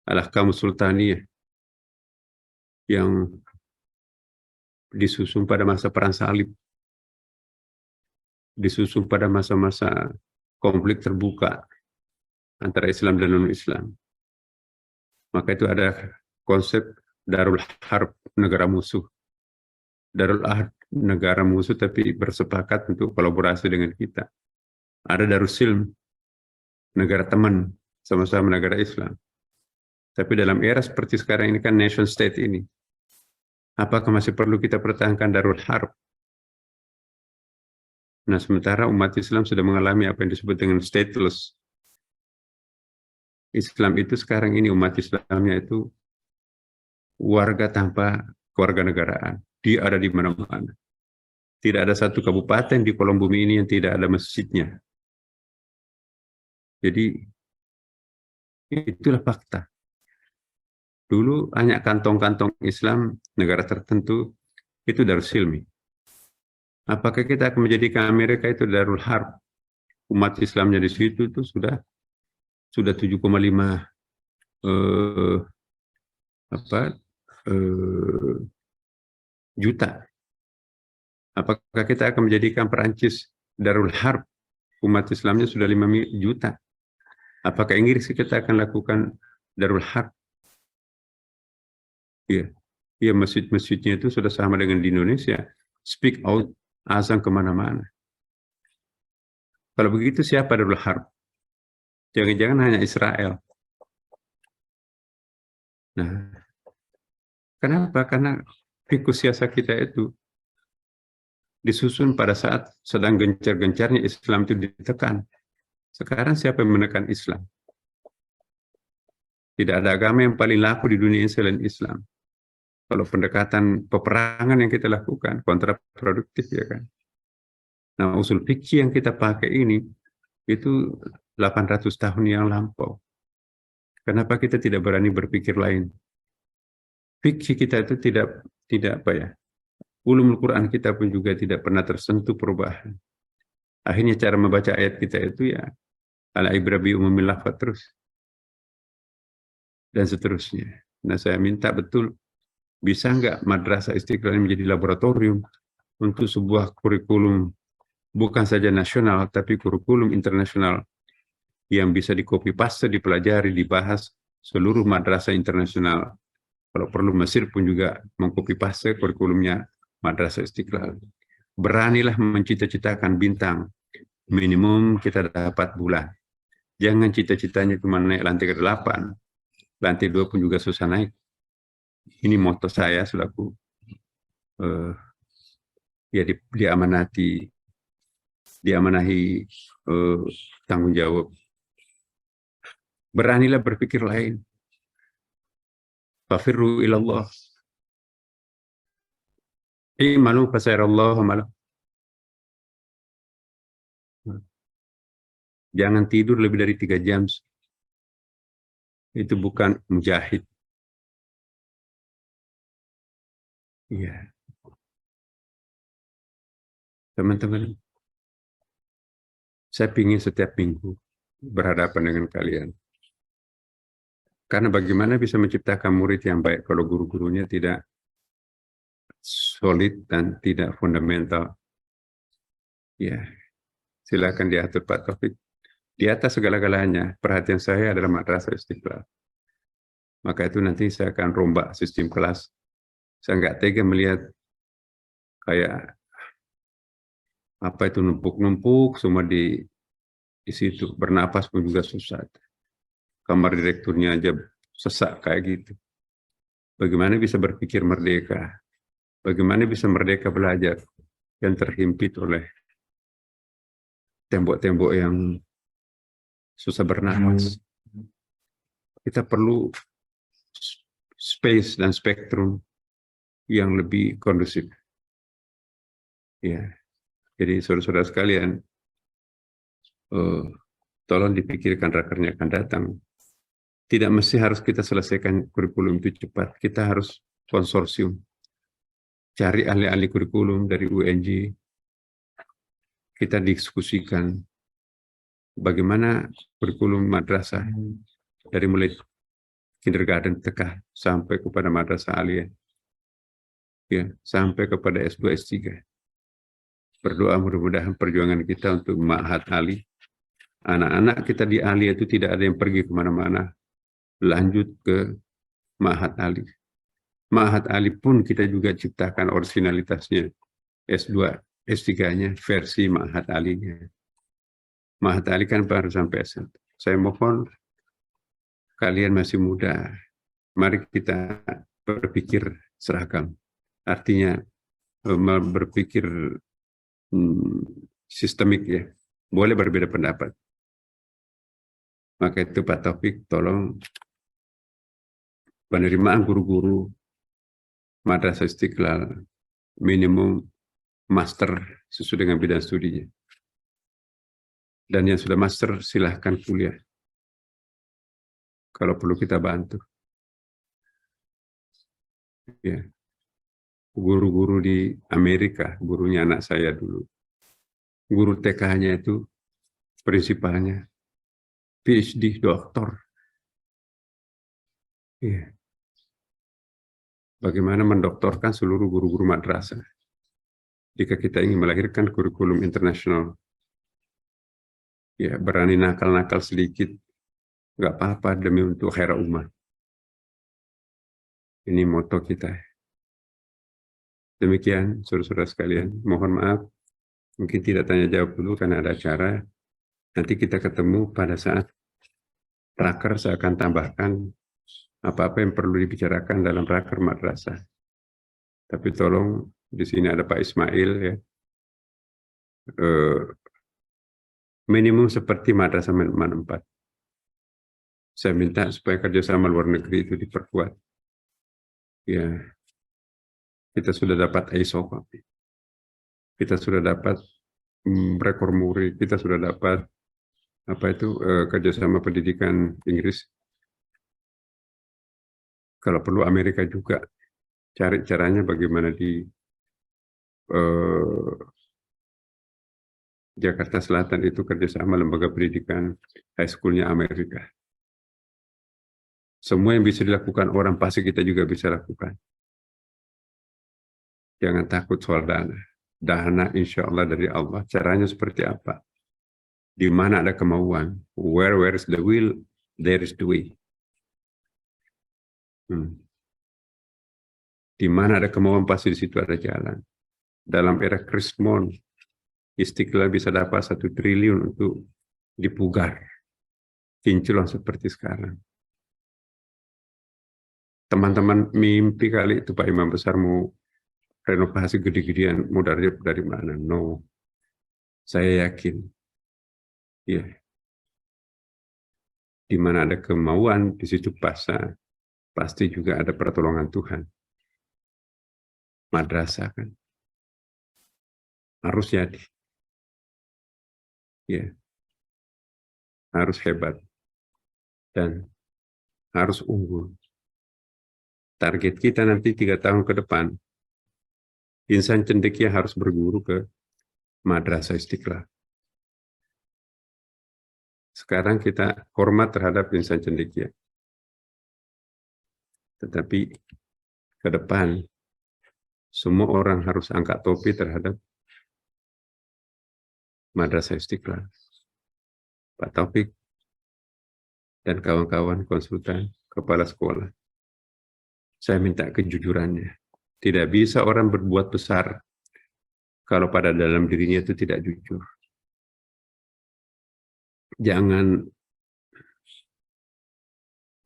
al-ahkam sultaniyah yang disusun pada masa perang salib, disusun pada masa-masa konflik terbuka antara Islam dan non-Islam. Maka itu ada konsep darul harb, negara musuh, darul ahd, negara musuh tapi bersepakat untuk kolaborasi dengan kita. Ada Darussilm, negara teman, sama-sama negara Islam. Tapi dalam era seperti sekarang ini kan nation state ini, apakah masih perlu kita pertahankan Darul Harb? Nah, sementara umat Islam sudah mengalami apa yang disebut dengan stateless. Islam itu sekarang ini umat Islamnya itu warga tanpa kewarganegaraan. Dia ada di mana-mana. Tidak ada satu kabupaten di kolom bumi ini yang tidak ada masjidnya. Jadi itulah fakta. Dulu hanya kantong-kantong Islam negara tertentu itu Darussilmi. Apakah kita akan menjadikan Amerika itu Darul Harb? Umat Islamnya di situ itu sudah 7,5 juta. Apakah kita akan menjadikan Perancis Darul Harb? Umat Islamnya sudah 5 juta. Apakah Inggris kita akan lakukan Darul Harb? Iya, ya, masjid-masjidnya itu sudah sama dengan di Indonesia. Speak out, azan kemana-mana. Kalau begitu siapa Darul Harb? Jangan-jangan hanya Israel. Nah, kenapa? Karena fikih siasa kita itu disusun pada saat sedang gencar-gencarnya Islam itu ditekan. Sekarang siapa yang menekan Islam? Tidak ada agama yang paling laku di dunia selain Islam. Kalau pendekatan peperangan yang kita lakukan kontraproduktif, ya kan. Nah, usul fikih yang kita pakai ini itu 800 tahun yang lampau. Kenapa kita tidak berani berpikir lain? Fikih kita itu tidak apa ya? Ulumul Quran kita pun juga tidak pernah tersentuh perubahan. Akhirnya cara membaca ayat kita itu ya ala ibra bi umumil lafaz terus. Dan seterusnya. Nah, saya minta betul, bisa nggak Madrasah Istiqlal menjadi laboratorium untuk sebuah kurikulum bukan saja nasional, tapi kurikulum internasional yang bisa di-copy paste, dipelajari, dibahas seluruh madrasah internasional. Kalau perlu Mesir pun juga meng-copy paste kurikulumnya Madrasah Istiqlal. Beranilah mencita-citakan bintang. Minimum kita dapat bulan. Jangan cita-citanya cuma naik lantai ke-8. Lantai 2 pun juga susah naik. Ini moto saya selaku ya diamanahi tanggung jawab. Beranilah berpikir lain. Fafirru ilallah. I'malu fasayarallahu amalah. Jangan tidur lebih dari 3 jam. Itu bukan mujahid. Iya. Teman-teman, saya ingin setiap minggu berhadapan dengan kalian. Karena bagaimana bisa menciptakan murid yang baik kalau guru-gurunya tidak solid dan tidak fundamental. Ya, silakan diatur Pak Taufik. Di atas segala-galanya, perhatian saya adalah Madrasah Istiqlal. Maka itu nanti saya akan rombak sistem kelas. Saya nggak tega melihat kayak apa itu numpuk-numpuk semua di situ. Bernapas pun juga susah. Kamar direkturnya aja sesak kayak gitu. Bagaimana bisa berpikir merdeka? Bagaimana bisa merdeka belajar yang terhimpit oleh tembok-tembok yang susah bernapas? Kita perlu space dan spektrum yang lebih kondusif. Ya, jadi saudara-saudara sekalian, tolong dipikirkan rakernya akan datang. Tidak mesti harus kita selesaikan kurikulum itu cepat. Kita harus konsorsium. Cari ahli-ahli kurikulum dari UNJ. Kita diskusikan bagaimana kurikulum madrasah dari mulai kindergarten TK sampai kepada madrasah aliyah. Ya, sampai kepada S2, S3. Berdoa mudah-mudahan perjuangan kita untuk Ma'had Ali. Anak-anak kita di aliyah itu tidak ada yang pergi kemana-mana. Lanjut ke Ma'had Ali. Ma'had Ali pun kita juga ciptakan originalitasnya. S2, S3-nya versi Ma'had Ali-nya. Ma'had Ali kan baru sampai S1. Saya mohon kalian masih muda, mari kita berpikir seragam. Artinya berpikir sistemik ya. Boleh berbeda pendapat. Maka itu Pak Taufik tolong penerimaan guru-guru Madrasah Istiqlal minimum master sesuai dengan bidang studinya. Dan yang sudah master silahkan kuliah. Kalau perlu kita bantu. Ya. Guru-guru di Amerika, gurunya anak saya dulu. Guru TK-nya itu prinsipalnya PhD, doktor. Ya. Bagaimana mendoktorkan seluruh guru-guru madrasah. Jika kita ingin melahirkan kurikulum internasional, ya berani nakal-nakal sedikit, nggak apa-apa demi untuk khairat umat. Ini moto kita. Demikian, saudara-saudara sekalian. Mohon maaf, mungkin tidak tanya jawab dulu karena ada acara. Nanti kita ketemu pada saat raker. Saya akan tambahkan apa-apa yang perlu dibicarakan dalam raker madrasah. Tapi tolong, di sini ada Pak Ismail ya. Minimum seperti Madrasah Meneman 4. Saya minta supaya kerjasama luar negeri itu diperkuat. Ya, kita sudah dapat ISO, kita sudah dapat rekor muri, kita sudah dapat apa itu kerjasama pendidikan Inggris. Kalau perlu Amerika juga, cari caranya bagaimana di Jakarta Selatan itu kerjasama lembaga pendidikan high school-nya Amerika. Semua yang bisa dilakukan orang pasti kita juga bisa lakukan. Jangan takut soal dana. Dana insya Allah dari Allah. Caranya seperti apa? Di mana ada kemauan? Where is the will, there is the way. Di mana ada kemauan pasti di situ ada jalan. Dalam era Krismon, Istiqlal bisa dapat 1 triliun untuk dipugar. Kinclong seperti sekarang. Teman-teman mimpi kali itu Pak Imam Besar mau renovasi gede-gedean, mau dari mana? No. Saya yakin. Ya. Di mana ada kemauan, di situ pasti juga ada pertolongan Tuhan. Madrasah kan. Harus jadi. Ya. Harus hebat. Dan harus unggul. Target kita nanti 3 tahun ke depan, insan cendekia harus berguru ke Madrasah Istiqlal. Sekarang kita hormat terhadap insan cendekia. Tetapi ke depan, semua orang harus angkat topi terhadap Madrasah Istiqlal. Pak Taufik dan kawan-kawan konsultan kepala sekolah. Saya minta kejujurannya. Tidak bisa orang berbuat besar kalau pada dalam dirinya itu tidak jujur. Jangan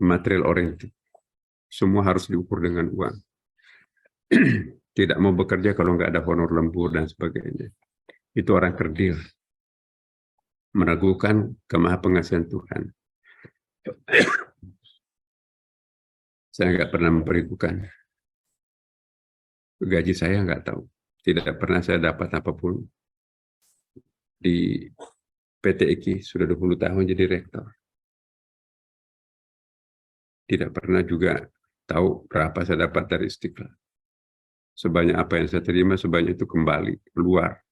material oriented. Semua harus diukur dengan uang. Tidak mau bekerja kalau nggak ada honor lembur dan sebagainya. Itu orang kerdil. Meragukan kemahapengasihan Tuhan. Saya nggak pernah memperhitungkan. Gaji saya nggak tahu. Tidak pernah saya dapat apapun. Di PT IKI sudah 20 tahun jadi rektor. Tidak pernah juga tahu berapa saya dapat dari Istiqlal. Sebanyak apa yang saya terima, sebanyak itu kembali keluar.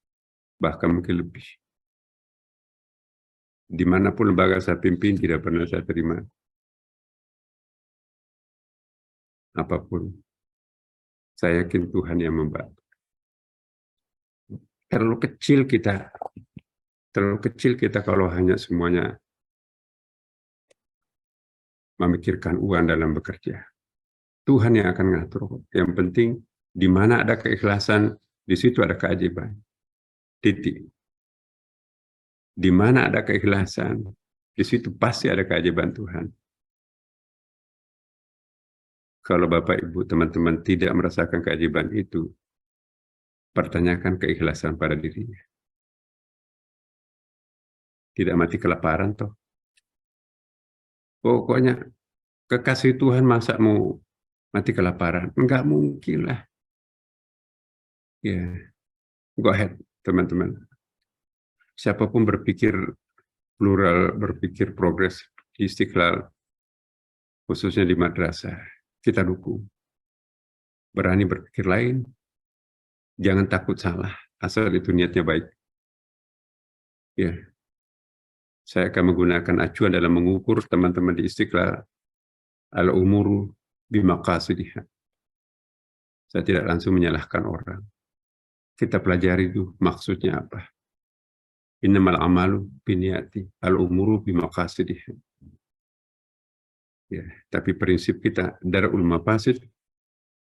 Bahkan mungkin lebih. Dimanapun lembaga saya pimpin, tidak pernah saya terima apapun. Saya yakin Tuhan yang membantu. Terlalu kecil kita kalau hanya semuanya memikirkan uang dalam bekerja. Tuhan yang akan ngatur. Yang penting di mana ada keikhlasan, Di situ ada keajaiban. Titik. Di mana ada keikhlasan, di situ pasti ada keajaiban Tuhan. Kalau Bapak, Ibu, teman-teman tidak merasakan keajaiban itu, pertanyakan keikhlasan pada dirinya. Tidak mati kelaparan toh. Pokoknya kekasih Tuhan masa mau mati kelaparan? Enggak mungkin lah. Ya, go ahead teman-teman. Siapapun berpikir plural, berpikir progres, Istiqlal, khususnya di madrasah, kita dukung. Berani berpikir lain, jangan takut salah, asal itu niatnya baik. Ya, saya akan menggunakan acuan dalam mengukur teman-teman di Istiqlal, al-umuru bimaqasidiha. Saya tidak langsung menyalahkan orang. Kita pelajari itu maksudnya apa. Innamal amalu biniyati, al-umuru bimaqasidiha. Ya, tapi prinsip kita darul mafasid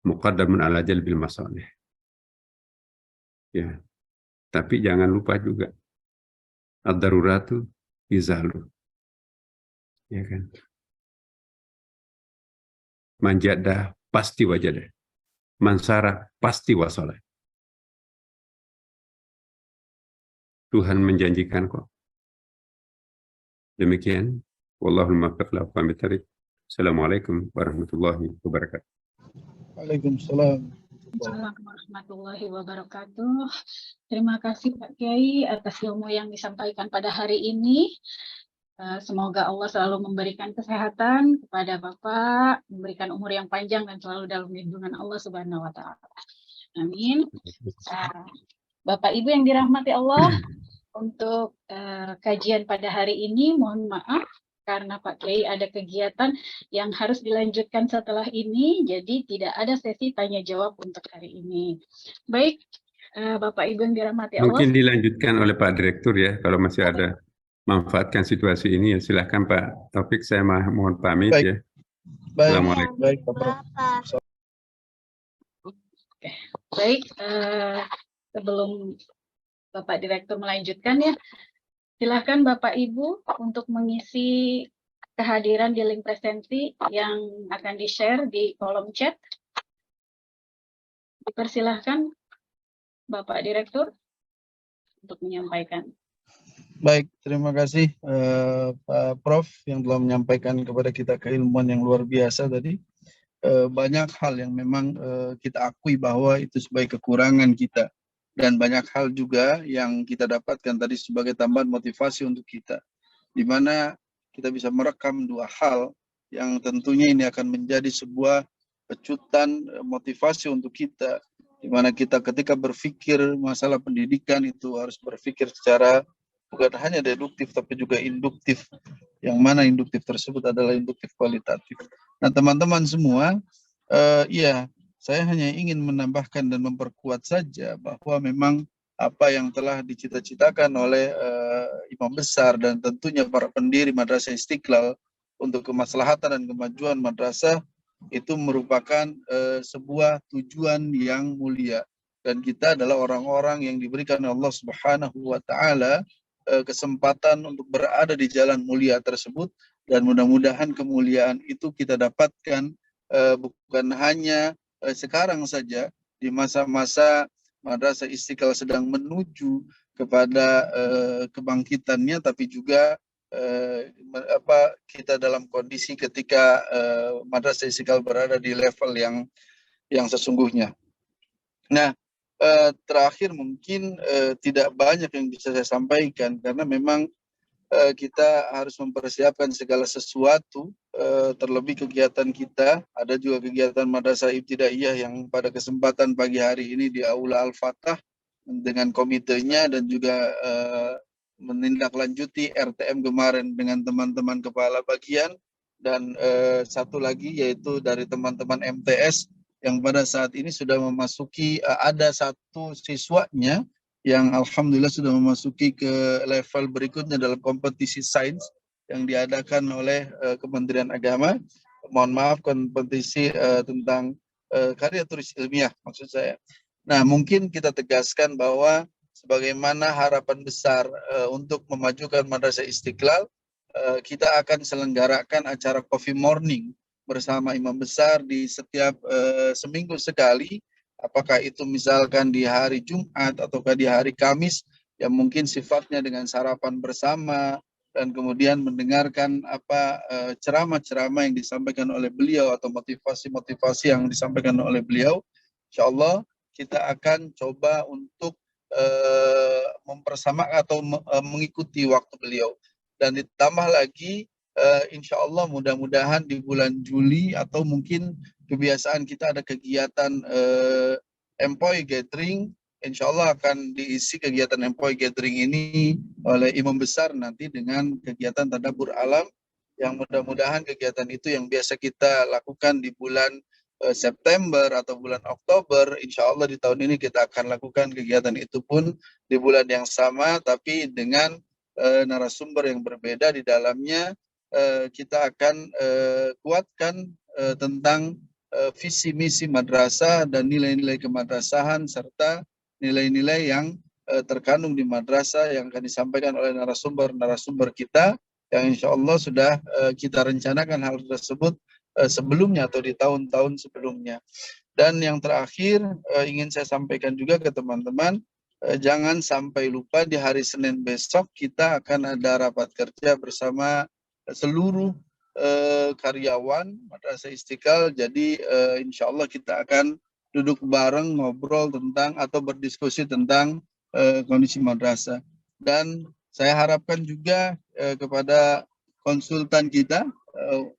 muqaddamun ala jalbil masalih. Ya. Tapi jangan lupa juga ad-daruratu izalu. Ya kan? Manjada pasti wajada. Mansara pasti wasalah. Tuhan menjanjikan kok. Demikian. Wallahul muwaffiq ila aqwamit thariq. Assalamualaikum warahmatullahi wabarakatuh. Waalaikumsalam. Assalamualaikum warahmatullahi wabarakatuh. Terima kasih Pak Kiai atas ilmu yang disampaikan pada hari ini. Semoga Allah selalu memberikan kesehatan kepada Bapak, memberikan umur yang panjang dan selalu dalam lindungan Allah Subhanahu wa Ta'ala. Amin. Bapak Ibu yang dirahmati Allah, untuk kajian pada hari ini mohon maaf karena Pak Kiai ada kegiatan yang harus dilanjutkan setelah ini, jadi tidak ada sesi tanya jawab untuk hari ini. Baik, Bapak Ibu yang dirahmati Allah. Mungkin dilanjutkan oleh Pak Direktur ya, kalau masih ada manfaatkan situasi ini ya silahkan Pak Taufik, saya mohon pamit. Baik. Ya. Baik. Assalamualaikum. Baik, Bapak. Oke. Baik, sebelum Bapak Direktur melanjutkan ya, silakan Bapak Ibu untuk mengisi kehadiran di link presenti yang akan di-share di kolom chat. Dipersilahkan Bapak Direktur untuk menyampaikan. Baik, terima kasih Pak Prof yang telah menyampaikan kepada kita keilmuan yang luar biasa tadi. Banyak hal yang memang kita akui bahwa itu sebagai kekurangan kita. Dan banyak hal juga yang kita dapatkan tadi sebagai tambahan motivasi untuk kita. Di mana kita bisa merekam dua hal yang tentunya ini akan menjadi sebuah pecutan motivasi untuk kita. Di mana kita ketika berpikir masalah pendidikan itu harus berpikir secara bukan hanya deduktif tapi juga induktif. Yang mana induktif tersebut adalah induktif kualitatif. Nah teman-teman semua, saya hanya ingin menambahkan dan memperkuat saja bahwa memang apa yang telah dicita-citakan oleh imam besar dan tentunya para pendiri Madrasah Istiqlal untuk kemaslahatan dan kemajuan madrasah itu merupakan sebuah tujuan yang mulia. Dan kita adalah orang-orang yang diberikan Allah Subhanahu wa Ta'ala kesempatan untuk berada di jalan mulia tersebut, dan mudah-mudahan kemuliaan itu kita dapatkan bukan hanya sekarang saja di masa-masa Madrasah Istiqlal sedang menuju kepada kebangkitannya, tapi juga kita dalam kondisi ketika Madrasah Istiqlal berada di level yang sesungguhnya. Nah, terakhir mungkin tidak banyak yang bisa saya sampaikan karena memang kita harus mempersiapkan segala sesuatu, terlebih kegiatan kita. Ada juga kegiatan Madrasah Ibtidaiyah yang pada kesempatan pagi hari ini di Aula Al-Fatah dengan komitenya dan juga menindaklanjuti RTM kemarin dengan teman-teman kepala bagian, dan satu lagi yaitu dari teman-teman MTS yang pada saat ini sudah memasuki, ada satu siswanya yang alhamdulillah sudah memasuki ke level berikutnya dalam kompetisi sains yang diadakan oleh Kementerian Agama. Mohon maaf, kompetisi tentang karya tulis ilmiah maksud saya. Nah, mungkin kita tegaskan bahwa sebagaimana harapan besar untuk memajukan Madrasah Istiqlal, kita akan selenggarakan acara coffee morning bersama imam besar di setiap seminggu sekali, apakah itu misalkan di hari Jumat ataukah di hari Kamis, yang mungkin sifatnya dengan sarapan bersama dan kemudian mendengarkan ceramah-ceramah yang disampaikan oleh beliau atau motivasi-motivasi yang disampaikan oleh beliau. Insya Allah kita akan coba untuk mempersamakan atau mengikuti waktu beliau. Dan ditambah lagi, insya Allah mudah-mudahan di bulan Juli atau mungkin kebiasaan kita ada kegiatan employee gathering, insya Allah akan diisi kegiatan employee gathering ini oleh imam besar nanti dengan kegiatan tadabbur alam, yang mudah-mudahan kegiatan itu yang biasa kita lakukan di bulan September atau bulan Oktober, insya Allah di tahun ini kita akan lakukan kegiatan itu pun di bulan yang sama, tapi dengan narasumber yang berbeda. Di dalamnya kita akan kuatkan tentang visi misi madrasah dan nilai-nilai kemadrasahan serta nilai-nilai yang terkandung di madrasah yang akan disampaikan oleh narasumber kita, yang insya Allah sudah kita rencanakan hal tersebut sebelumnya atau di tahun-tahun sebelumnya. Dan yang terakhir ingin saya sampaikan juga ke teman-teman, jangan sampai lupa di hari Senin besok kita akan ada rapat kerja bersama seluruh karyawan Madrasah Istiqlal. Jadi insya Allah kita akan duduk bareng ngobrol tentang atau berdiskusi tentang kondisi madrasah. Dan saya harapkan juga kepada konsultan kita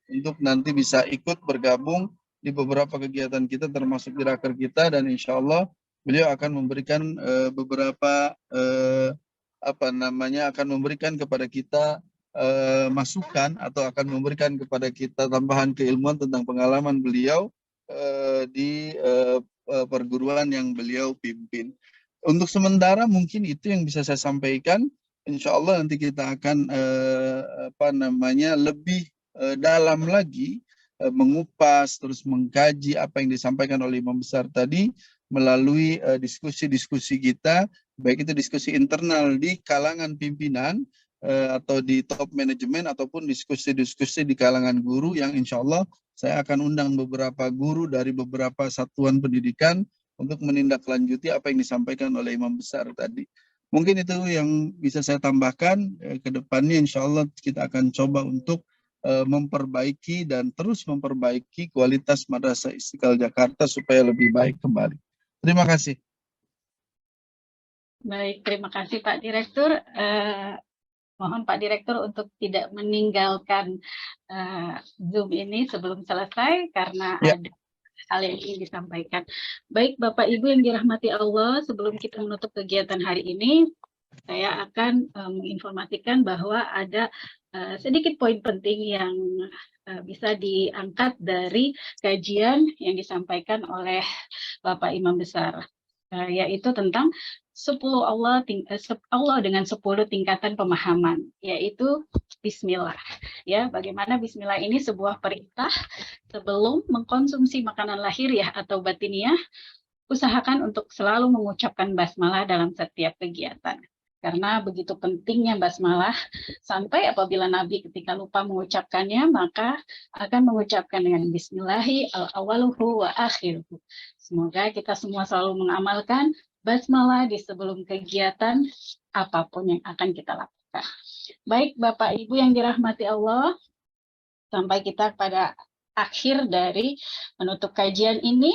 untuk nanti bisa ikut bergabung di beberapa kegiatan kita termasuk di raker kita, dan insya Allah beliau akan memberikan beberapa akan memberikan kepada kita masukan atau akan memberikan kepada kita tambahan keilmuan tentang pengalaman beliau di perguruan yang beliau pimpin. Untuk sementara mungkin itu yang bisa saya sampaikan. Insya Allah nanti kita akan lebih dalam lagi mengupas terus mengkaji apa yang disampaikan oleh imam besar tadi melalui diskusi-diskusi kita, baik itu diskusi internal di kalangan pimpinan atau di top manajemen ataupun diskusi-diskusi di kalangan guru, yang insya Allah saya akan undang beberapa guru dari beberapa satuan pendidikan untuk menindaklanjuti apa yang disampaikan oleh imam besar tadi. Mungkin itu yang bisa saya tambahkan. Ke depannya insya Allah kita akan coba untuk memperbaiki dan terus memperbaiki kualitas Madrasah Istiqlal Jakarta supaya lebih baik kembali. Terima kasih. Baik, terima kasih Pak Direktur. Mohon Pak Direktur untuk tidak meninggalkan Zoom ini sebelum selesai karena ada hal yang ingin disampaikan. Baik Bapak Ibu yang dirahmati Allah, sebelum kita menutup kegiatan hari ini, saya akan menginformasikan bahwa ada sedikit poin penting yang bisa diangkat dari kajian yang disampaikan oleh Bapak Imam Besar, yaitu tentang Allah dengan 10 tingkatan pemahaman, yaitu Bismillah. Ya, bagaimana Bismillah ini sebuah perintah sebelum mengkonsumsi makanan lahiriah atau batiniah, usahakan untuk selalu mengucapkan basmalah dalam setiap kegiatan. Karena begitu pentingnya basmalah, sampai apabila Nabi ketika lupa mengucapkannya, maka akan mengucapkan dengan Bismillahi al-awaluhu wa akhiruhu. Semoga kita semua selalu mengamalkan basmalah di sebelum kegiatan apapun yang akan kita lakukan. Baik Bapak Ibu yang dirahmati Allah, sampai kita pada akhir dari menutup kajian ini.